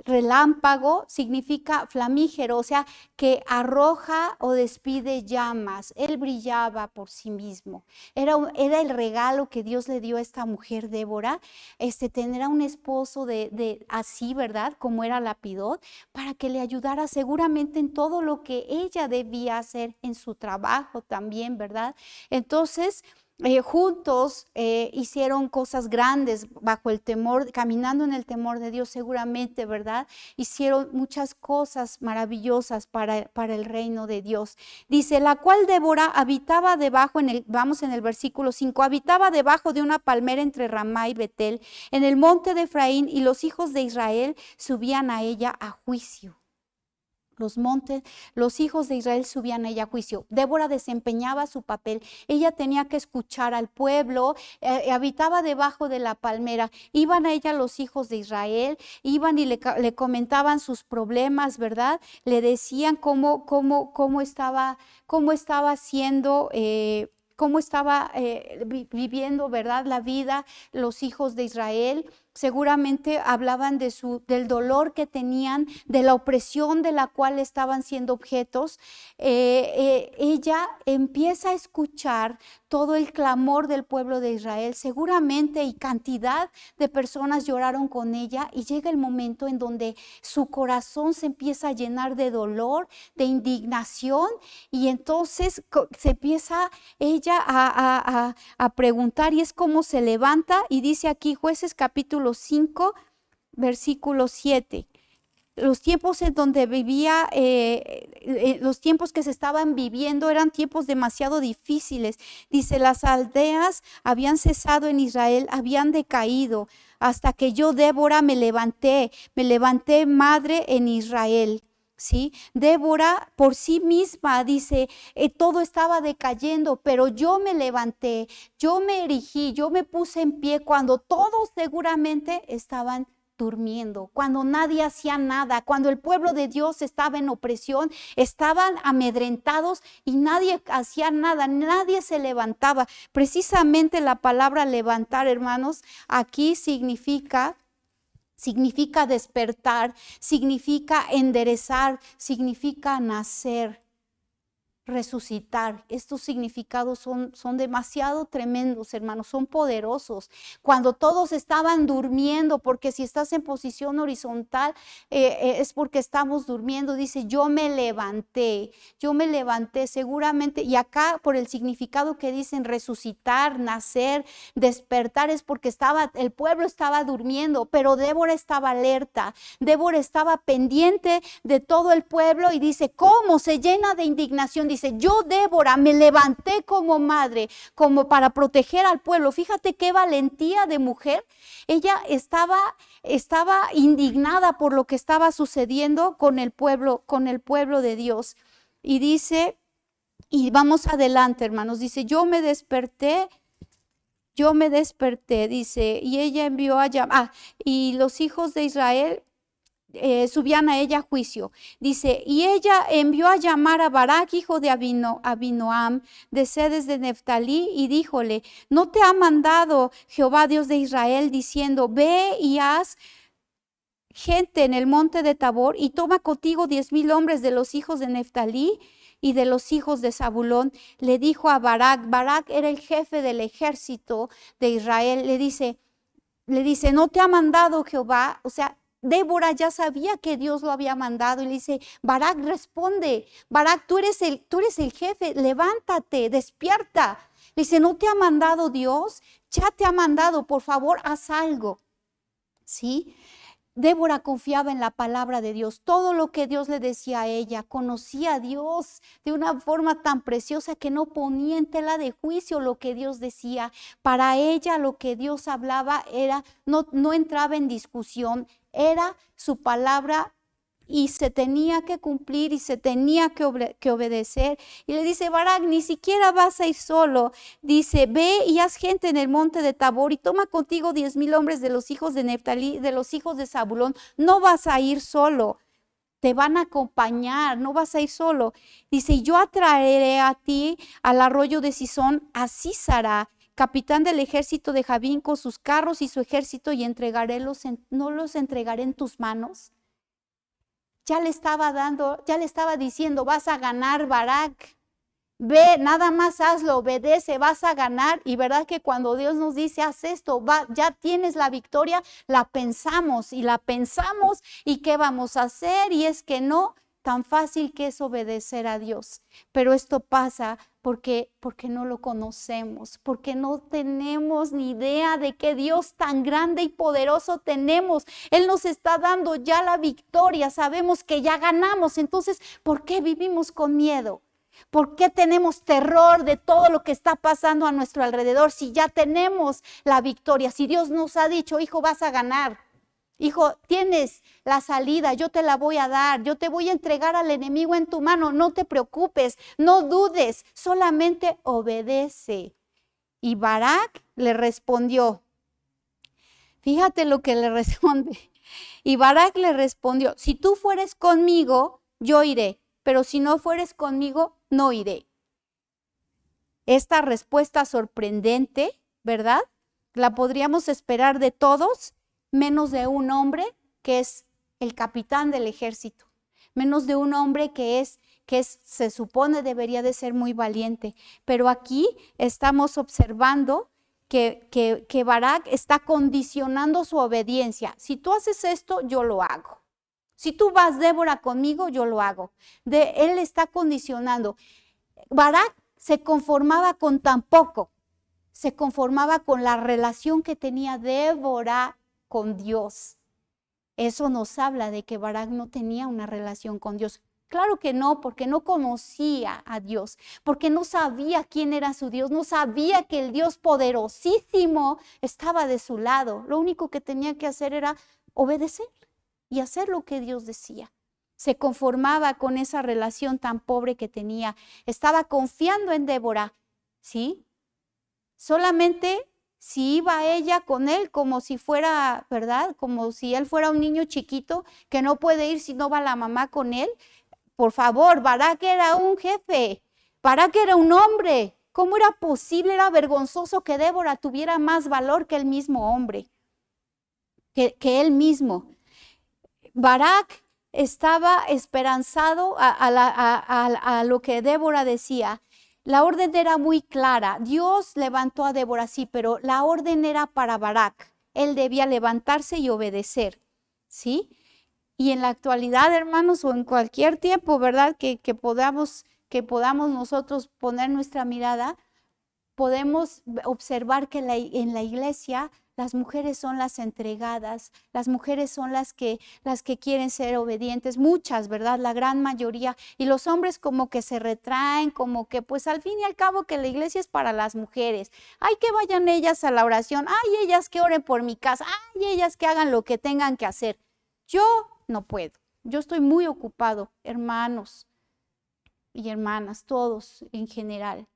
Relámpago significa flamígero, o sea, que arroja o despide llamas. Él brillaba por sí mismo. Era el regalo que Dios le dio a esta mujer Débora, tener a un esposo así, ¿verdad? Como era Lapidot, para que le ayudara seguramente en todo lo que ella debía hacer en su trabajo también, ¿verdad? Entonces, juntos hicieron cosas grandes bajo el temor, caminando en el temor de Dios seguramente, ¿verdad? Hicieron muchas cosas maravillosas para el reino de Dios. Dice, la cual Débora habitaba debajo, vamos en el versículo 5, habitaba debajo de una palmera entre Ramá y Betel, en el monte de Efraín, y los hijos de Israel subían a ella a juicio. Los hijos de Israel subían a ella a juicio. Débora desempeñaba su papel. Ella tenía que escuchar al pueblo, habitaba debajo de la palmera. Iban a ella los hijos de Israel, iban y le comentaban sus problemas, ¿verdad? Le decían cómo estaba haciendo, cómo estaba viviendo, ¿verdad? La vida, los hijos de Israel. Seguramente hablaban del dolor que tenían, de la opresión de la cual estaban siendo objetos. Ella empieza a escuchar todo el clamor del pueblo de Israel. Seguramente y cantidad de personas lloraron con ella, y llega el momento en donde su corazón se empieza a llenar de dolor, de indignación, y entonces se empieza ella a preguntar, y es como se levanta, y dice aquí Jueces capítulo 5, versículo 7. Los tiempos en donde vivía, los tiempos que se estaban viviendo eran tiempos demasiado difíciles. Dice, las aldeas habían cesado en Israel, habían decaído, hasta que yo, Débora, me levanté madre en Israel. ¿Sí? Débora por sí misma dice, todo estaba decayendo, pero yo me levanté, yo me erigí, yo me puse en pie cuando todos seguramente estaban durmiendo, cuando nadie hacía nada, cuando el pueblo de Dios estaba en opresión, estaban amedrentados y nadie hacía nada, nadie se levantaba. Precisamente la palabra levantar, hermanos, aquí significa despertar, significa enderezar, significa nacer, resucitar. Estos significados son demasiado tremendos, hermanos, son poderosos. Cuando todos estaban durmiendo, porque si estás en posición horizontal es porque estamos durmiendo. Dice, yo me levanté seguramente, y acá por el significado que dicen resucitar, nacer, despertar, es porque el pueblo estaba durmiendo, pero Débora estaba alerta, Débora estaba pendiente de todo el pueblo, y dice, ¿cómo? Se llena de indignación. Dice, yo, Débora, me levanté como madre, como para proteger al pueblo. Fíjate qué valentía de mujer. Ella estaba indignada por lo que estaba sucediendo con el pueblo de Dios. Y dice, y vamos adelante, hermanos, dice, yo me desperté, dice, y ella envió a llamar, y los hijos de Israel subían a ella a juicio. Dice, y ella envió a llamar a Barak, hijo de Abinoam, de Cedes de Neftalí, y díjole, ¿no te ha mandado Jehová Dios de Israel, diciendo, ve y haz gente en el monte de Tabor, y toma contigo 10,000 hombres de los hijos de Neftalí y de los hijos de Zabulón? Le dijo a Barak era el jefe del ejército de Israel, le dice, ¿no te ha mandado Jehová? O sea, Débora ya sabía que Dios lo había mandado, y le dice, Barak, responde, Barak, tú eres el jefe, levántate, despierta. Le dice, ¿no te ha mandado Dios? Ya te ha mandado, por favor, haz algo. ¿Sí? Débora confiaba en la palabra de Dios. Todo lo que Dios le decía a ella, conocía a Dios de una forma tan preciosa que no ponía en tela de juicio lo que Dios decía. Para ella lo que Dios hablaba no entraba en discusión, era su palabra, y se tenía que cumplir y se tenía que obedecer. Y le dice, Barak, ni siquiera vas a ir solo. Dice, ve y haz gente en el monte de Tabor, y toma contigo 10,000 hombres de los hijos de Neftalí, de los hijos de Zabulón. No vas a ir solo, te van a acompañar, no vas a ir solo. Dice, yo atraeré a ti al arroyo de Sison a Sísara, capitán del ejército de Jabín, con sus carros y su ejército, y no los entregaré en tus manos. Ya le estaba diciendo, vas a ganar, Barak. Ve, nada más hazlo, obedece, vas a ganar. Y verdad que cuando Dios nos dice, haz esto, ya tienes la victoria, la pensamos, y ¿qué vamos a hacer? Y es que no, tan fácil que es obedecer a Dios. Pero esto pasa porque no lo conocemos, porque no tenemos ni idea de qué Dios tan grande y poderoso tenemos. Él nos está dando ya la victoria, sabemos que ya ganamos. Entonces, ¿por qué vivimos con miedo? ¿Por qué tenemos terror de todo lo que está pasando a nuestro alrededor si ya tenemos la victoria? Si Dios nos ha dicho, hijo, vas a ganar. Hijo, tienes la salida, yo te la voy a dar, yo te voy a entregar al enemigo en tu mano, no te preocupes, no dudes, solamente obedece. Y Barak le respondió, fíjate lo que le responde. Y Barak le respondió, si tú fueres conmigo, yo iré, pero si no fueres conmigo, no iré. Esta respuesta sorprendente, ¿verdad? La podríamos esperar de todos, menos de un hombre que es el capitán del ejército, menos de un hombre que se supone debería de ser muy valiente. Pero aquí estamos observando que Barak está condicionando su obediencia. Si tú haces esto, yo lo hago. Si tú vas, Débora, conmigo, yo lo hago. Él está condicionando. Barak se conformaba con tan poco, se conformaba con la relación que tenía Débora con Dios. Eso nos habla de que Barak no tenía una relación con Dios. Claro que no, porque no conocía a Dios, porque no sabía quién era su Dios, no sabía que el Dios poderosísimo estaba de su lado. Lo único que tenía que hacer era obedecer y hacer lo que Dios decía. Se conformaba con esa relación tan pobre que tenía. Estaba confiando en Débora, ¿sí? Solamente si iba ella con él como si fuera, ¿verdad? Como si él fuera un niño chiquito que no puede ir si no va la mamá con él. Por favor, Barak era un jefe, Barak era un hombre. ¿Cómo era posible? Era vergonzoso que Débora tuviera más valor que el mismo hombre, que él mismo. Barak estaba esperanzado a lo que Débora decía. La orden era muy clara. Dios levantó a Débora, sí, pero la orden era para Barak. Él debía levantarse y obedecer, ¿sí? Y en la actualidad, hermanos, o en cualquier tiempo, ¿verdad? Que podamos nosotros poner nuestra mirada, podemos observar que en la iglesia las mujeres son las entregadas, las mujeres son las que quieren ser obedientes, muchas, ¿verdad? La gran mayoría. Y los hombres como que se retraen, como que pues al fin y al cabo que la iglesia es para las mujeres. Ay, que vayan ellas a la oración, ay, ellas que oren por mi casa, ay, ellas que hagan lo que tengan que hacer. Yo no puedo, yo estoy muy ocupado, hermanos y hermanas, todos en general.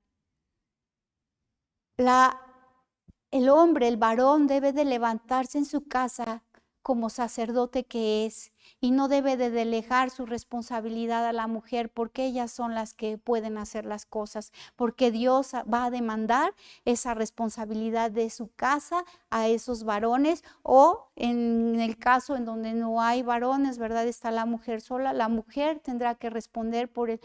El hombre, el varón, debe de levantarse en su casa como sacerdote que es y no debe de delegar su responsabilidad a la mujer porque ellas son las que pueden hacer las cosas, porque Dios va a demandar esa responsabilidad de su casa a esos varones, o en el caso en donde no hay varones, ¿verdad? Está la mujer sola, la mujer tendrá que responder por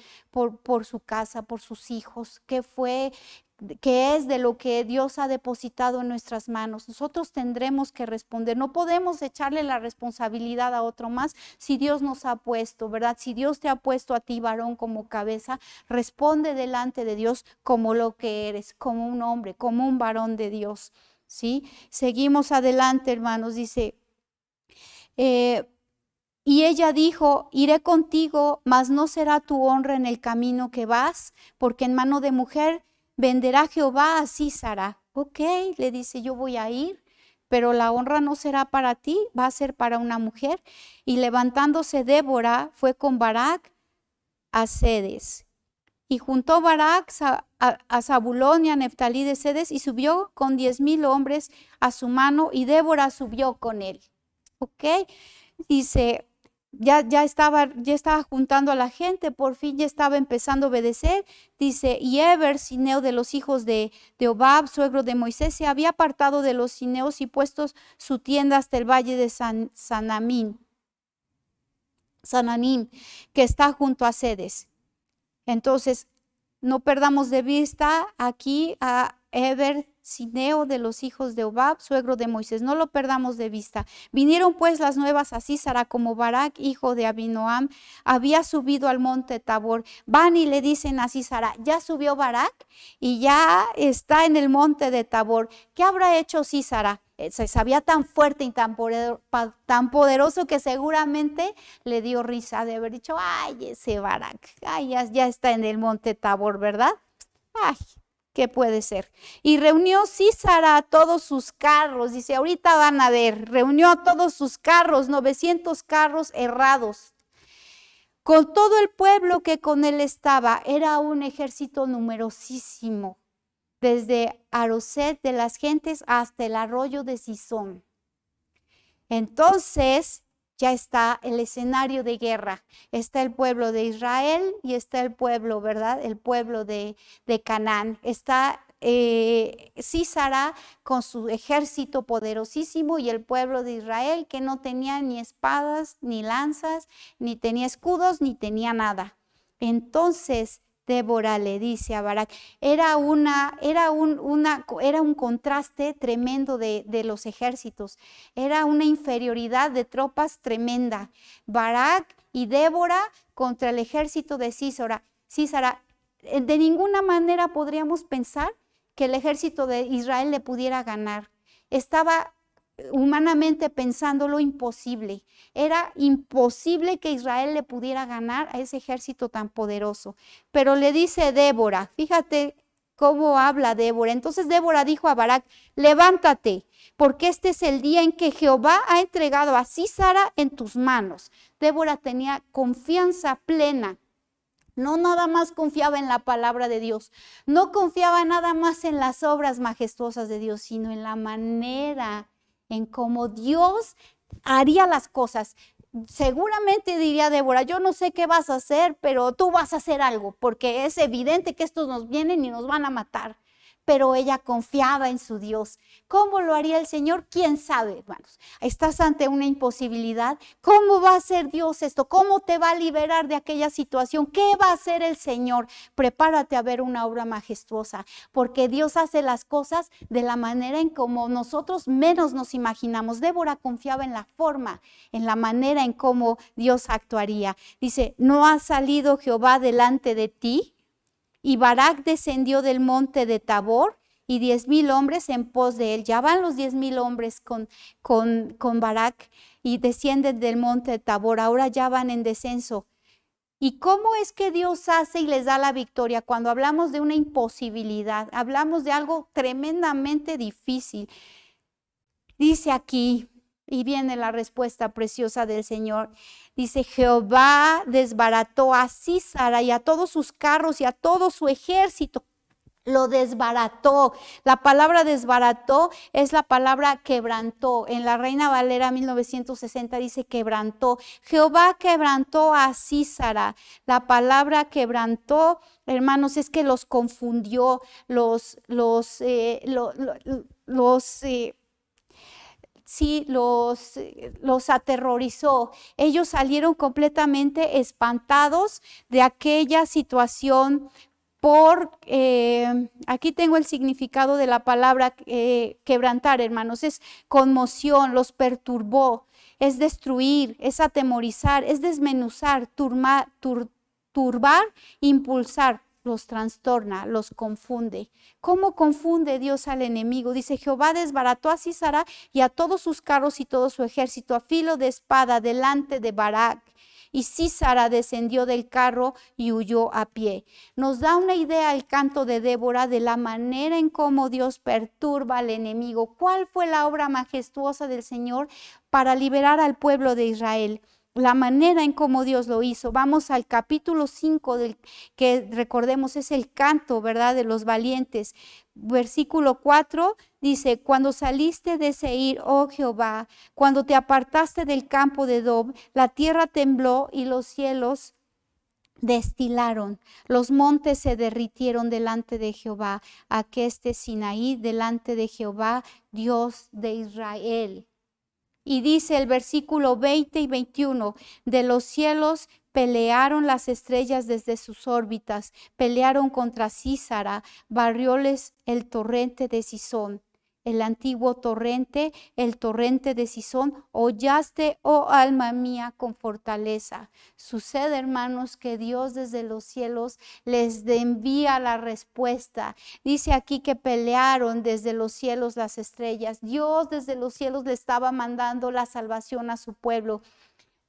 su casa, por sus hijos, que es de lo que Dios ha depositado en nuestras manos. Nosotros tendremos que responder. No podemos echarle la responsabilidad a otro más si Dios nos ha puesto, ¿verdad? Si Dios te ha puesto a ti, varón, como cabeza, responde delante de Dios como lo que eres, como un hombre, como un varón de Dios, ¿sí? Seguimos adelante, hermanos. Dice, y ella dijo, iré contigo, mas no será tu honra en el camino que vas, porque en mano de mujer venderá Jehová a Sísara. Ok, le dice, yo voy a ir, pero la honra no será para ti, va a ser para una mujer. Y levantándose Débora, fue con Barak a Cedes. Y juntó Barak a Zabulón y a Neftalí de Cedes y subió con 10,000 hombres a su mano, y Débora subió con él. Ok, dice, ya estaba juntando a la gente, por fin ya estaba empezando a obedecer. Dice, y Eber, cineo de los hijos de Obab, suegro de Moisés, se había apartado de los cineos y puesto su tienda hasta el valle de Sananim, que está junto a Cedes. Entonces, no perdamos de vista aquí Eber, Cineo de los hijos de Obab, suegro de Moisés. No lo perdamos de vista. Vinieron pues las nuevas a Sísara, como Barak, hijo de Abinoam, había subido al monte Tabor. Van y le dicen a Sísara, ya subió Barak y ya está en el monte de Tabor. ¿Qué habrá hecho Sísara? Se sabía tan fuerte y tan poderoso que seguramente le dio risa de haber dicho, ay, ese Barak, ay, ya está en el monte Tabor, ¿verdad? Ay, ¿qué puede ser? Y reunió Sísara a todos sus carros, dice, ahorita van a ver, reunió a todos sus carros, 900 carros errados, con todo el pueblo que con él estaba. Era un ejército numerosísimo, desde Aroset de las gentes hasta el arroyo de Sison. Entonces ya está el escenario de guerra. Está el pueblo de Israel y está el pueblo, ¿verdad? El pueblo de Canaán. Está Sísara con su ejército poderosísimo y el pueblo de Israel que no tenía ni espadas, ni lanzas, ni tenía escudos, ni tenía nada. Entonces Débora le dice a Barak, era un contraste tremendo de los ejércitos, era una inferioridad de tropas tremenda. Barak y Débora contra el ejército de Sísara. De ninguna manera podríamos pensar que el ejército de Israel le pudiera ganar. Estaba humanamente pensándolo imposible. Era imposible que Israel le pudiera ganar a ese ejército tan poderoso. Pero le dice Débora, fíjate cómo habla Débora. Entonces Débora dijo a Barak, levántate, porque este es el día en que Jehová ha entregado a Sísara en tus manos. Débora tenía confianza plena. No nada más confiaba en la palabra de Dios, no confiaba nada más en las obras majestuosas de Dios, sino en la manera en cómo Dios haría las cosas. Seguramente diría Débora, yo no sé qué vas a hacer, pero tú vas a hacer algo, porque es evidente que estos nos vienen y nos van a matar. Pero ella confiaba en su Dios. ¿Cómo lo haría el Señor? ¿Quién sabe, hermanos? Estás ante una imposibilidad. ¿Cómo va a hacer Dios esto? ¿Cómo te va a liberar de aquella situación? ¿Qué va a hacer el Señor? Prepárate a ver una obra majestuosa, porque Dios hace las cosas de la manera en como nosotros menos nos imaginamos. Débora confiaba en la forma, en la manera en cómo Dios actuaría. Dice, ¿no ha salido Jehová delante de ti? Y Barak descendió del monte de Tabor y 10,000 hombres en pos de él. Ya van los 10,000 hombres con Barak y descienden del monte de Tabor. Ahora ya van en descenso. ¿Y cómo es que Dios hace y les da la victoria? Cuando hablamos de una imposibilidad, hablamos de algo tremendamente difícil. Dice aquí, y viene la respuesta preciosa del Señor. Dice, Jehová desbarató a Sísara y a todos sus carros y a todo su ejército. Lo desbarató. La palabra desbarató es la palabra quebrantó. En la Reina Valera 1960 dice quebrantó. Jehová quebrantó a Sísara. La palabra quebrantó, hermanos, es que los confundió, los aterrorizó. Ellos salieron completamente espantados de aquella situación aquí tengo el significado de la palabra quebrantar, hermanos, es conmoción, los perturbó, es destruir, es atemorizar, es desmenuzar, turbar, impulsar. Los trastorna, los confunde. ¿Cómo confunde Dios al enemigo? Dice, Jehová desbarató a Sísara y a todos sus carros y todo su ejército a filo de espada delante de Barak. Y Sísara descendió del carro y huyó a pie. Nos da una idea el canto de Débora de la manera en cómo Dios perturba al enemigo. ¿Cuál fue la obra majestuosa del Señor para liberar al pueblo de Israel? La manera en cómo Dios lo hizo. Vamos al capítulo 5, que recordemos es el canto, ¿verdad?, de los valientes. Versículo 4 dice, cuando saliste de Seir, oh Jehová, cuando te apartaste del campo de Dob, la tierra tembló y los cielos destilaron, los montes se derritieron delante de Jehová, aqueste Sinaí delante de Jehová, Dios de Israel. Y dice el versículo 20 y 21, de los cielos Pelearon las estrellas desde sus órbitas, pelearon contra Sísara, barrióles el torrente de Cisón. El antiguo torrente, el torrente de Cisón, hollaste, oh alma mía, con fortaleza. Sucede, hermanos, que Dios desde los cielos les envía la respuesta. Dice aquí que pelearon desde los cielos las estrellas. Dios desde los cielos le estaba mandando la salvación a su pueblo.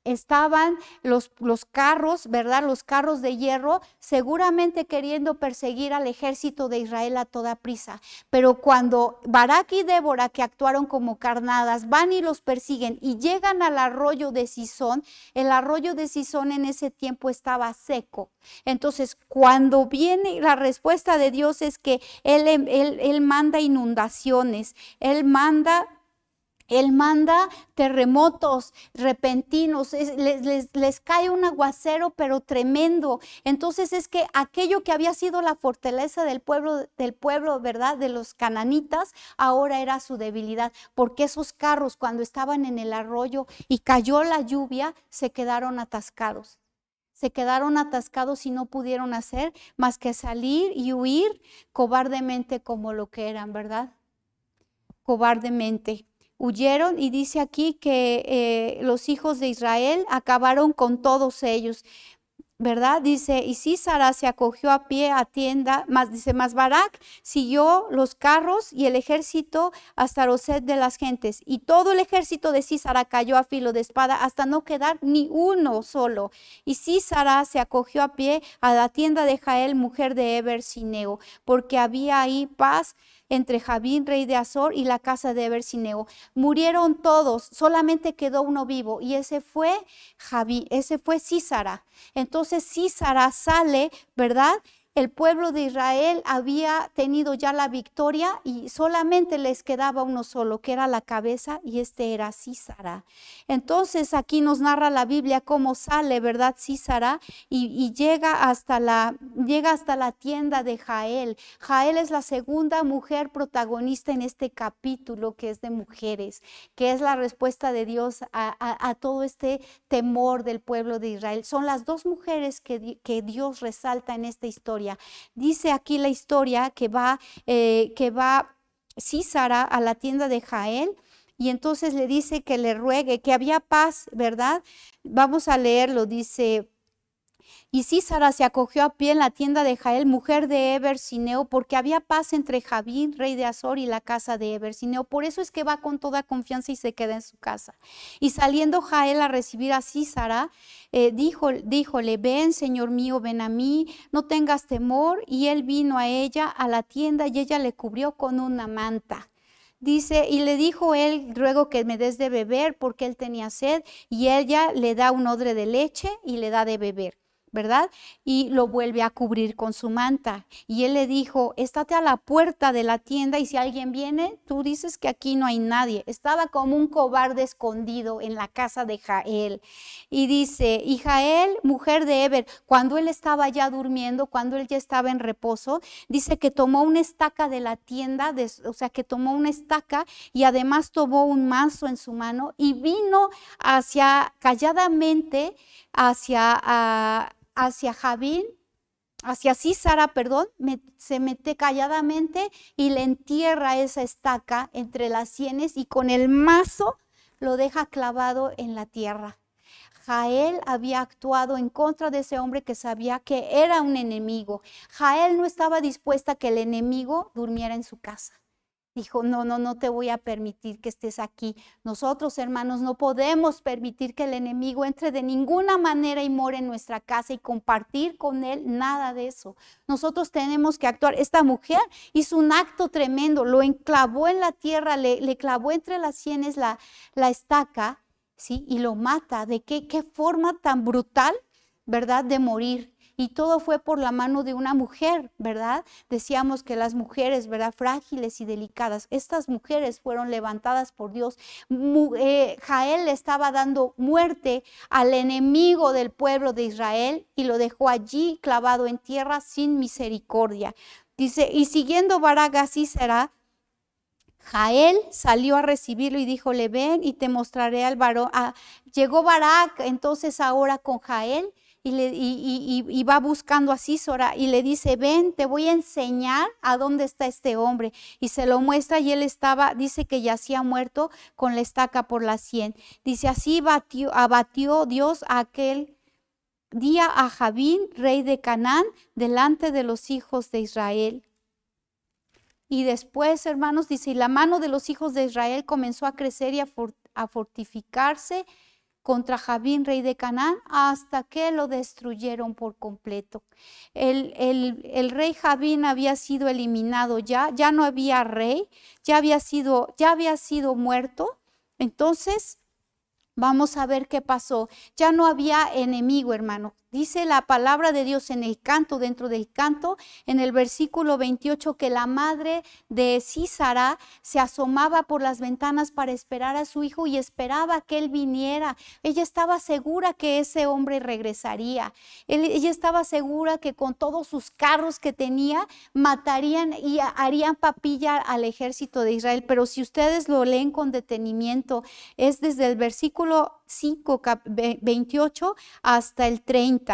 Estaban los carros, ¿verdad? Los carros de hierro, seguramente queriendo perseguir al ejército de Israel a toda prisa. Pero cuando Barak y Débora, que actuaron como carnadas, van y los persiguen y llegan al arroyo de Cisón, el arroyo de Cisón en ese tiempo estaba seco. Entonces, cuando viene la respuesta de Dios es que Él manda inundaciones, Él manda terremotos repentinos, les cae un aguacero pero tremendo. Entonces es que aquello que había sido la fortaleza del pueblo, ¿verdad? De los cananitas, ahora era su debilidad, porque esos carros cuando estaban en el arroyo y cayó la lluvia, se quedaron atascados. Se quedaron atascados y no pudieron hacer más que salir y huir cobardemente como lo que eran, ¿verdad? Cobardemente. Huyeron y dice aquí que los hijos de Israel acabaron con todos ellos, ¿verdad? Dice, y Sísara se acogió a pie a tienda, más Barak siguió los carros y el ejército hasta Roset de las gentes. Y todo el ejército de Sísara cayó a filo de espada hasta no quedar ni uno solo. Y Sísara se acogió a pie a la tienda de Jael, mujer de Eber Sineo, porque había ahí paz entre Jabín, rey de Azor, y la casa de Eber Sineo. Murieron todos, solamente quedó uno vivo, y ese fue Sísara. Entonces Sísara sale, ¿verdad? El pueblo de Israel había tenido ya la victoria y solamente les quedaba uno solo, que era la cabeza, y este era Sísara. Entonces aquí nos narra la Biblia cómo sale, ¿verdad? Sísara y llega hasta la tienda de Jael. Jael es la segunda mujer protagonista en este capítulo, que es de mujeres, que es la respuesta de Dios a todo este temor del pueblo de Israel. Son las dos mujeres que Dios resalta en esta historia. Dice aquí la historia que va Sísara a la tienda de Jael y entonces le dice que le ruegue, que había paz, ¿verdad? Vamos a leerlo, dice: y Sísara se acogió a pie en la tienda de Jael, mujer de Eber Sineo, porque había paz entre Jabín, rey de Azor, y la casa de Eber Sineo. Por eso es que va con toda confianza y se queda en su casa. Y saliendo Jael a recibir a Sísara, díjole: ven, señor mío, ven a mí, no tengas temor. Y él vino a ella a la tienda y ella le cubrió con una manta. Dice, y le dijo él: ruego que me des de beber, porque él tenía sed. Y ella le da un odre de leche y le da de beber, ¿verdad? Y lo vuelve a cubrir con su manta. Y él le dijo: estate a la puerta de la tienda y si alguien viene, tú dices que aquí no hay nadie. Estaba como un cobarde escondido en la casa de Jael. Y dice, y Jael, mujer de Eber, cuando él estaba ya durmiendo, cuando él ya estaba en reposo, dice que tomó una estaca de la tienda, o sea, que tomó una estaca y además tomó un mazo en su mano y vino calladamente hacia Jabín, hacia Sísara, perdón, se mete calladamente y le entierra esa estaca entre las sienes y con el mazo lo deja clavado en la tierra. Jael había actuado en contra de ese hombre que sabía que era un enemigo. Jael no estaba dispuesta a que el enemigo durmiera en su casa. Dijo: no te voy a permitir que estés aquí. Nosotros, hermanos, no podemos permitir que el enemigo entre de ninguna manera y more en nuestra casa y compartir con él nada de eso. Nosotros tenemos que actuar. Esta mujer hizo un acto tremendo, lo enclavó en la tierra, le clavó entre las sienes la estaca, ¿sí? Y lo mata. ¿De qué forma tan brutal, verdad, de morir? Y todo fue por la mano de una mujer, ¿verdad? Decíamos que las mujeres, ¿verdad? Frágiles y delicadas. Estas mujeres fueron levantadas por Dios. Jael le estaba dando muerte al enemigo del pueblo de Israel y lo dejó allí clavado en tierra sin misericordia. Dice, y siguiendo Barak a Sísara, Jael salió a recibirlo y díjole: ven y te mostraré al varón. Llegó Barak entonces ahora con Jael y va buscando a Sísora y le dice, ven, te voy a enseñar a dónde está este hombre. Y se lo muestra y él estaba, dice que yacía muerto con la estaca por la sien. Dice, así abatió Dios aquel día a Jabín, rey de Canaán, delante de los hijos de Israel. Y después, hermanos, dice, y la mano de los hijos de Israel comenzó a crecer y a fortificarse contra Jabín, rey de Canaán, hasta que lo destruyeron por completo. El rey Jabín había sido eliminado ya no había rey, ya había sido muerto. Entonces, vamos a ver qué pasó. Ya no había enemigo, hermano. Dice la palabra de Dios en el canto, dentro del canto, en el versículo 28, que la madre de Sísara se asomaba por las ventanas para esperar a su hijo y esperaba que él viniera. Ella estaba segura que ese hombre regresaría. Ella estaba segura que con todos sus carros que tenía, matarían y harían papilla al ejército de Israel. Pero si ustedes lo leen con detenimiento, es desde el versículo 28 hasta el 30.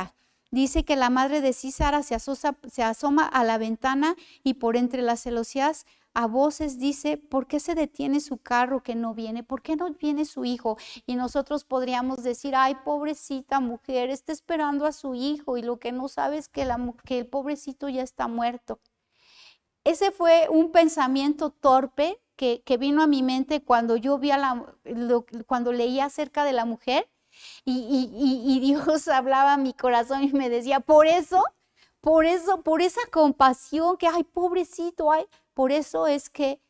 Dice que la madre de Sísara se asoma a la ventana y por entre las celosías a voces dice, ¿por qué se detiene su carro que no viene? ¿Por qué no viene su hijo? Y nosotros podríamos decir, ay, pobrecita mujer, está esperando a su hijo y lo que no sabe es que el pobrecito ya está muerto. Ese fue un pensamiento torpe que vino a mi mente cuando yo vi cuando leía acerca de la mujer. Y Dios hablaba a mi corazón y me decía, por esa compasión que, ay, pobrecito, ay, por eso es que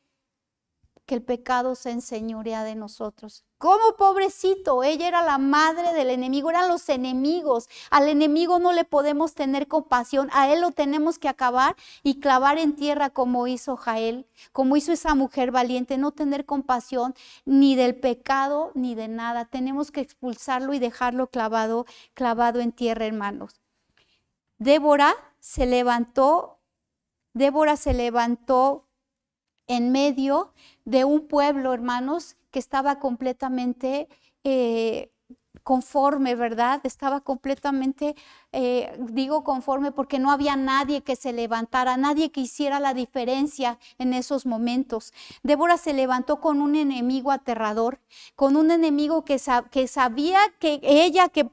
el pecado se enseñorea de nosotros. ¿Cómo pobrecito? Ella era la madre del enemigo, eran los enemigos. Al enemigo no le podemos tener compasión, a él lo tenemos que acabar y clavar en tierra como hizo Jael, como hizo esa mujer valiente, no tener compasión ni del pecado ni de nada. Tenemos que expulsarlo y dejarlo clavado en tierra, hermanos. Débora se levantó en medio de un pueblo, hermanos, que estaba completamente conforme, ¿verdad? Estaba completamente, digo conforme porque no había nadie que se levantara, nadie que hiciera la diferencia en esos momentos. Débora se levantó con un enemigo aterrador, con un enemigo que sabía que ella, que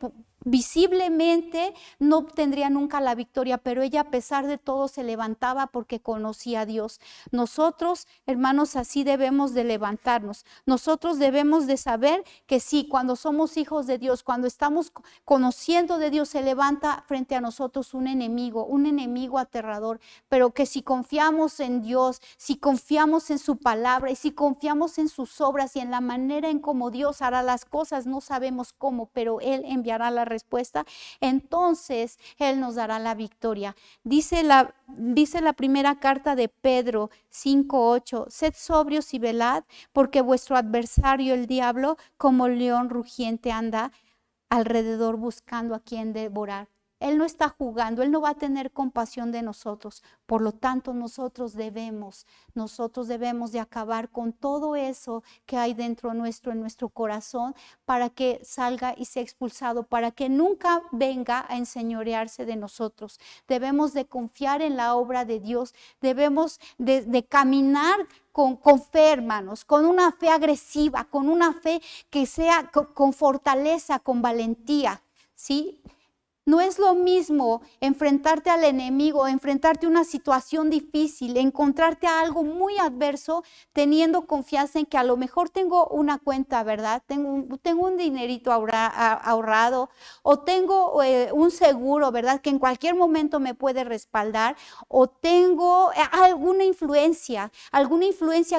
visiblemente no obtendría nunca la victoria, pero ella a pesar de todo se levantaba porque conocía a Dios. Nosotros, hermanos, así debemos de levantarnos. Nosotros debemos de saber que sí, cuando somos hijos de Dios, cuando estamos conociendo de Dios, se levanta frente a nosotros un enemigo aterrador, pero que si confiamos en Dios, si confiamos en su palabra y si confiamos en sus obras y en la manera en cómo Dios hará las cosas, no sabemos cómo, pero Él enviará la respuesta, entonces Él nos dará la victoria. Dice la primera carta de Pedro 5:8, sed sobrios y velad, porque vuestro adversario el diablo, como león rugiente, anda alrededor buscando a quien devorar. Él no está jugando, Él no va a tener compasión de nosotros. Por lo tanto, nosotros debemos de acabar con todo eso que hay dentro nuestro, en nuestro corazón, para que salga y sea expulsado, para que nunca venga a enseñorearse de nosotros. Debemos de confiar en la obra de Dios, debemos de caminar con fe, hermanos, con una fe agresiva, con una fe que sea con fortaleza, con valentía, ¿sí? No es lo mismo enfrentarte al enemigo, enfrentarte a una situación difícil, encontrarte a algo muy adverso, teniendo confianza en que a lo mejor tengo una cuenta, ¿verdad? Tengo un dinerito ahorrado, o tengo un seguro, ¿verdad? Que en cualquier momento me puede respaldar, o tengo alguna influencia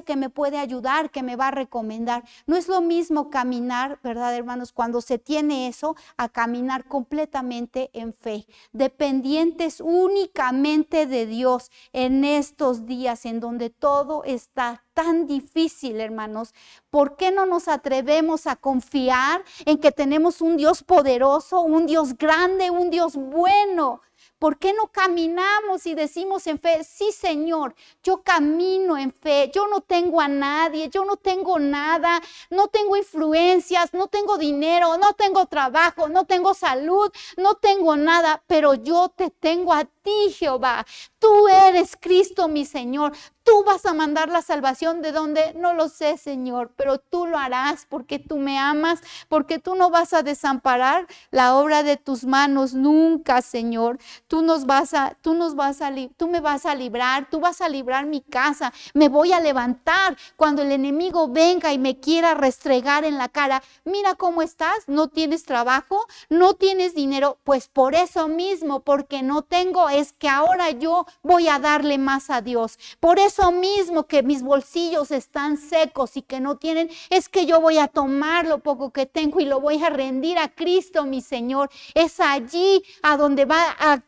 que me puede ayudar, que me va a recomendar. No es lo mismo caminar, ¿verdad, hermanos? Cuando se tiene eso, a caminar completamente en fe, dependientes únicamente de Dios en estos días en donde todo está tan difícil, hermanos. ¿Por qué no nos atrevemos a confiar en que tenemos un Dios poderoso, un Dios grande, un Dios bueno? ¿Por qué no caminamos y decimos en fe, sí, Señor, yo camino en fe, yo no tengo a nadie, yo no tengo nada, no tengo influencias, no tengo dinero, no tengo trabajo, no tengo salud, no tengo nada, pero yo te tengo a ti, Jehová. Tú eres Cristo, mi Señor. Tú vas a mandar la salvación de donde no lo sé, Señor, pero tú lo harás porque tú me amas, porque tú no vas a desamparar la obra de tus manos nunca, Señor. Tú me vas a librar, tú vas a librar mi casa. Me voy a levantar cuando el enemigo venga y me quiera restregar en la cara. Mira cómo estás, no tienes trabajo, no tienes dinero, pues por eso mismo, porque no tengo, es que ahora yo voy a darle más a Dios. Por eso mismo que mis bolsillos están secos y que no tienen, es que yo voy a tomar lo poco que tengo y lo voy a rendir a Cristo, mi Señor. Es allí a donde va a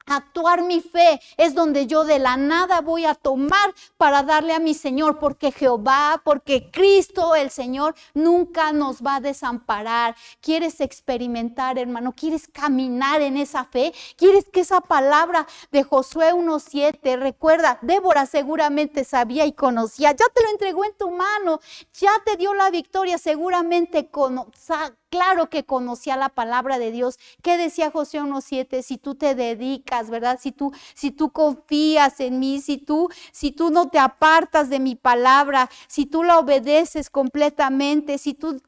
actuar mi fe, es donde yo de la nada voy a tomar para darle a mi Señor, porque Jehová, porque Cristo el Señor nunca nos va a desamparar. ¿Quieres experimentar, hermano? ¿Quieres caminar en esa fe? ¿Quieres que esa palabra de Josué 1:7, recuerda, Débora seguramente sabía y conocía, ya te lo entregó en tu mano, ya te dio la victoria, seguramente claro que conocía la palabra de Dios. ¿Qué decía Josué 1:7? Si tú te dedicas, ¿verdad? Si tú confías en mí, si tú no te apartas de mi palabra, si tú la obedeces completamente, si tú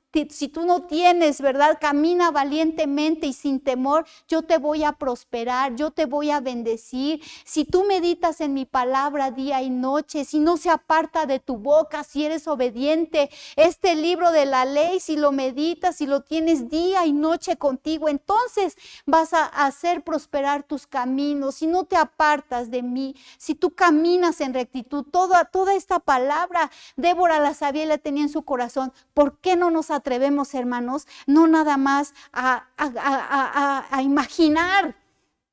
no tienes, ¿verdad? Camina valientemente y sin temor, yo te voy a prosperar, yo te voy a bendecir. Si tú meditas en mi palabra día y noche, si no se aparta de tu boca, si eres obediente, este libro de la ley, si lo meditas, si lo tienes día y noche contigo, entonces vas a hacer prosperar tus caminos. Si no te apartas de mí, si tú caminas en rectitud, toda esta palabra, Débora la sabía y la tenía en su corazón. ¿Por qué no nos atrevemos, hermanos, no nada más a imaginar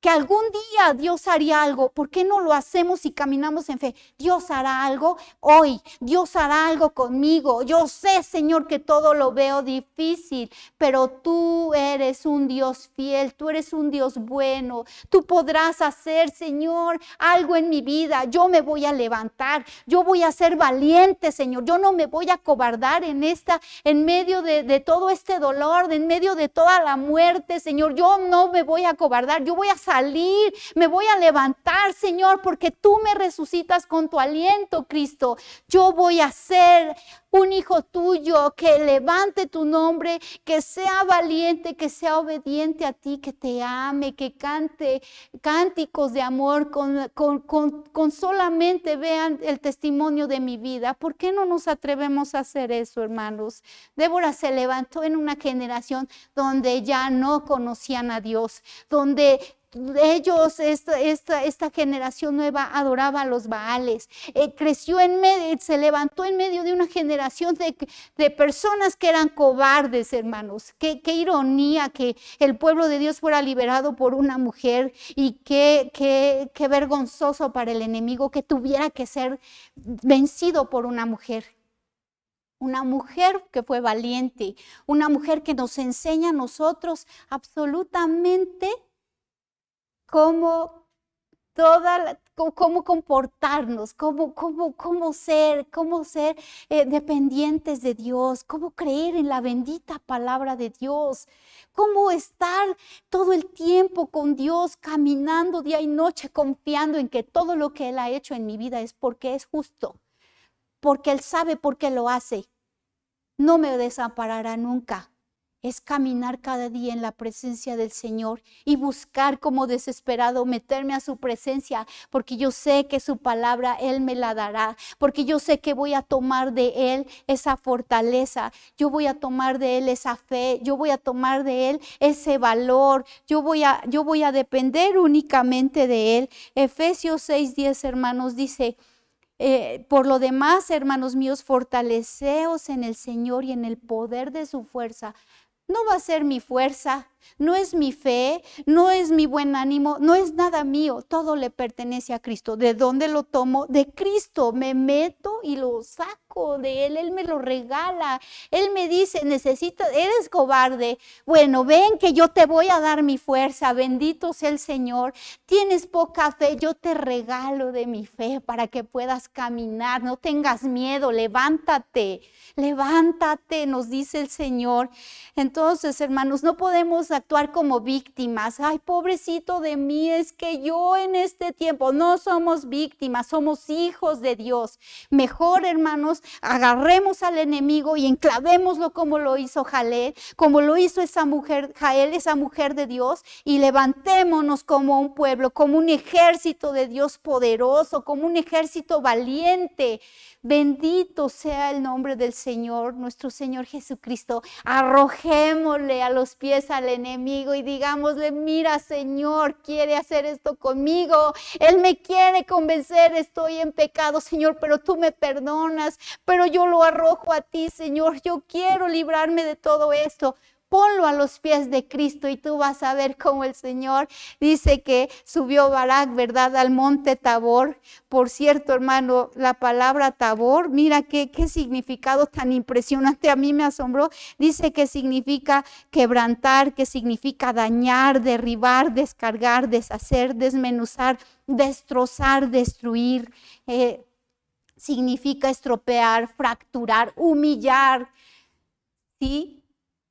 que algún día Dios haría algo? ¿Por qué no lo hacemos y caminamos en fe? Dios hará algo hoy, Dios hará algo conmigo. Yo sé, Señor, que todo lo veo difícil, pero tú eres un Dios fiel, tú eres un Dios bueno. Tú podrás hacer, Señor, algo en mi vida. Yo me voy a levantar, yo voy a ser valiente, Señor. Yo no me voy a acobardar en medio de todo este dolor, en medio de toda la muerte, Señor. Yo no me voy a acobardar, yo voy a salir, me voy a levantar, Señor, porque tú me resucitas con tu aliento, Cristo. Yo voy a ser un hijo tuyo que levante tu nombre, que sea valiente, que sea obediente a ti, que te ame, que cante cánticos de amor, con solamente vean el testimonio de mi vida. ¿Por qué no nos atrevemos a hacer eso, hermanos? Débora se levantó en una generación donde ya no conocían a Dios, donde ellos, esta generación nueva adoraba a los Baales, creció se levantó en medio de una generación de personas que eran cobardes, hermanos. Qué ironía que el pueblo de Dios fuera liberado por una mujer, y qué vergonzoso para el enemigo que tuviera que ser vencido por una mujer. Una mujer que fue valiente, una mujer que nos enseña a nosotros absolutamente cómo comportarnos, cómo ser dependientes de Dios, cómo creer en la bendita palabra de Dios, cómo estar todo el tiempo con Dios, caminando día y noche, confiando en que todo lo que Él ha hecho en mi vida es porque es justo, porque Él sabe por qué lo hace. No me desamparará nunca. Es caminar cada día en la presencia del Señor y buscar como desesperado meterme a su presencia, porque yo sé que su palabra Él me la dará, porque yo sé que voy a tomar de Él esa fortaleza, yo voy a tomar de Él esa fe, yo voy a tomar de Él ese valor, yo voy a depender únicamente de Él. Efesios 6:10, hermanos, dice: por lo demás, hermanos míos, fortaleceos en el Señor y en el poder de su fuerza. No va a ser mi fuerza, no es mi fe, no es mi buen ánimo, no es nada mío, todo le pertenece a Cristo. ¿De dónde lo tomo? De Cristo. Me meto y lo saco saco de Él, Él me lo regala. Él me dice, eres cobarde. Bueno, ven que yo te voy a dar mi fuerza. Bendito sea el Señor. Tienes poca fe, yo te regalo de mi fe para que puedas caminar. No tengas miedo, levántate, nos dice el Señor. Entonces, hermanos, no podemos actuar como víctimas. Ay, pobrecito de mí, es que yo en este tiempo no somos víctimas, somos hijos de Dios. Mejor, hermanos, agarremos al enemigo y enclavémoslo como lo hizo Jael, como lo hizo esa mujer de Dios, y levantémonos como un pueblo, como un ejército de Dios poderoso, como un ejército valiente. Bendito sea el nombre del Señor, nuestro Señor Jesucristo. Arrojémosle a los pies al enemigo y digámosle, mira, Señor, quiere hacer esto conmigo. Él me quiere convencer, estoy en pecado, Señor, pero tú me perdonas. Pero yo lo arrojo a ti, Señor. Yo quiero librarme de todo esto. Ponlo a los pies de Cristo y tú vas a ver cómo el Señor dice que subió Barak, ¿verdad?, al monte Tabor. Por cierto, hermano, la palabra Tabor, mira qué significado tan impresionante, a mí me asombró. Dice que significa quebrantar, que significa dañar, derribar, descargar, deshacer, desmenuzar, destrozar, destruir. Significa estropear, fracturar, humillar, ¿sí?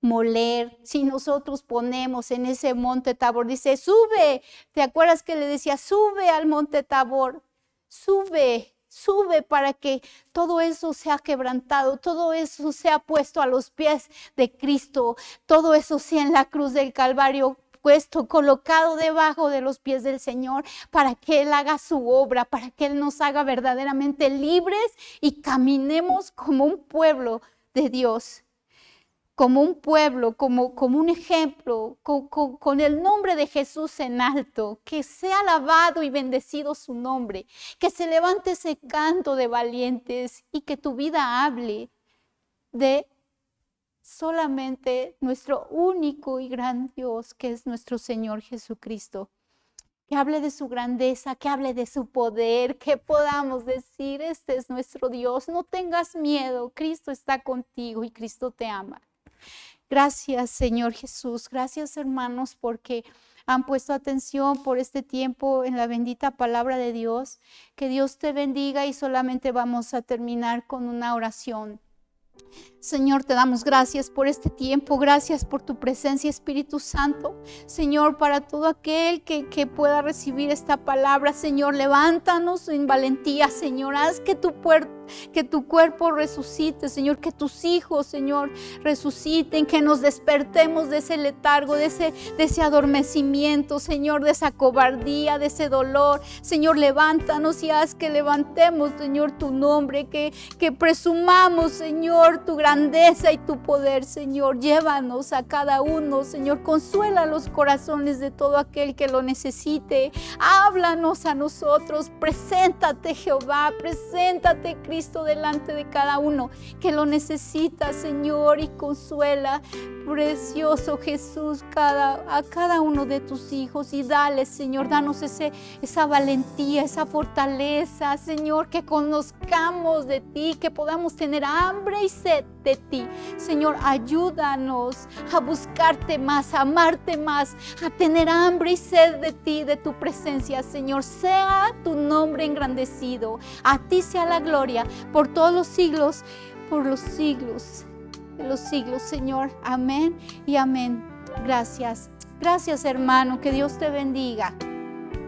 Moler. Si nosotros ponemos en ese monte Tabor, dice, sube. ¿Te acuerdas que le decía, sube al monte Tabor? Sube para que todo eso sea quebrantado, todo eso sea puesto a los pies de Cristo, todo eso sea en la cruz del Calvario puesto, colocado debajo de los pies del Señor, para que Él haga su obra, para que Él nos haga verdaderamente libres y caminemos como un pueblo de Dios. Como un pueblo, como un ejemplo, con el nombre de Jesús en alto, que sea alabado y bendecido su nombre, que se levante ese canto de valientes y que tu vida hable de solamente nuestro único y gran Dios, que es nuestro Señor Jesucristo. Que hable de su grandeza, que hable de su poder, que podamos decir, este es nuestro Dios. No tengas miedo, Cristo está contigo y Cristo te ama. Gracias, Señor Jesús. Gracias, hermanos, porque han puesto atención por este tiempo en la bendita palabra de Dios. Que Dios te bendiga y solamente vamos a terminar con una oración. Señor, te damos gracias por este tiempo, gracias por tu presencia, Espíritu Santo. Señor, para todo aquel que pueda recibir esta palabra, Señor, levántanos en valentía, Señor, haz que tu cuerpo resucite, Señor, que tus hijos, Señor, resuciten, que nos despertemos de ese letargo, de ese adormecimiento, Señor, de esa cobardía, de ese dolor. Señor, levántanos y haz que levantemos, Señor, tu nombre, que presumamos, Señor, tu grandeza y tu poder, Señor. Llévanos a cada uno, Señor, consuela los corazones de todo aquel que lo necesite. Háblanos a nosotros, preséntate, Jehová, preséntate, Cristo, delante de cada uno que lo necesita, Señor, y consuela, precioso Jesús, a cada uno de tus hijos, y dale, Señor, danos esa valentía, esa fortaleza, Señor, que conozcamos de ti, que podamos tener hambre y sed de ti. Señor, ayúdanos a buscarte más, a amarte más, a tener hambre y sed de ti, de tu presencia, Señor. Sea tu nombre engrandecido, a ti sea la gloria por todos los siglos, por los siglos de los siglos, Señor. Amén y amén. Gracias. Gracias, hermano. Que Dios te bendiga.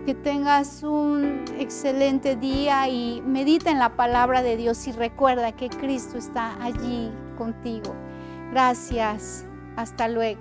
Que tengas un excelente día y medita en la palabra de Dios y recuerda que Cristo está allí contigo. Gracias. Hasta luego.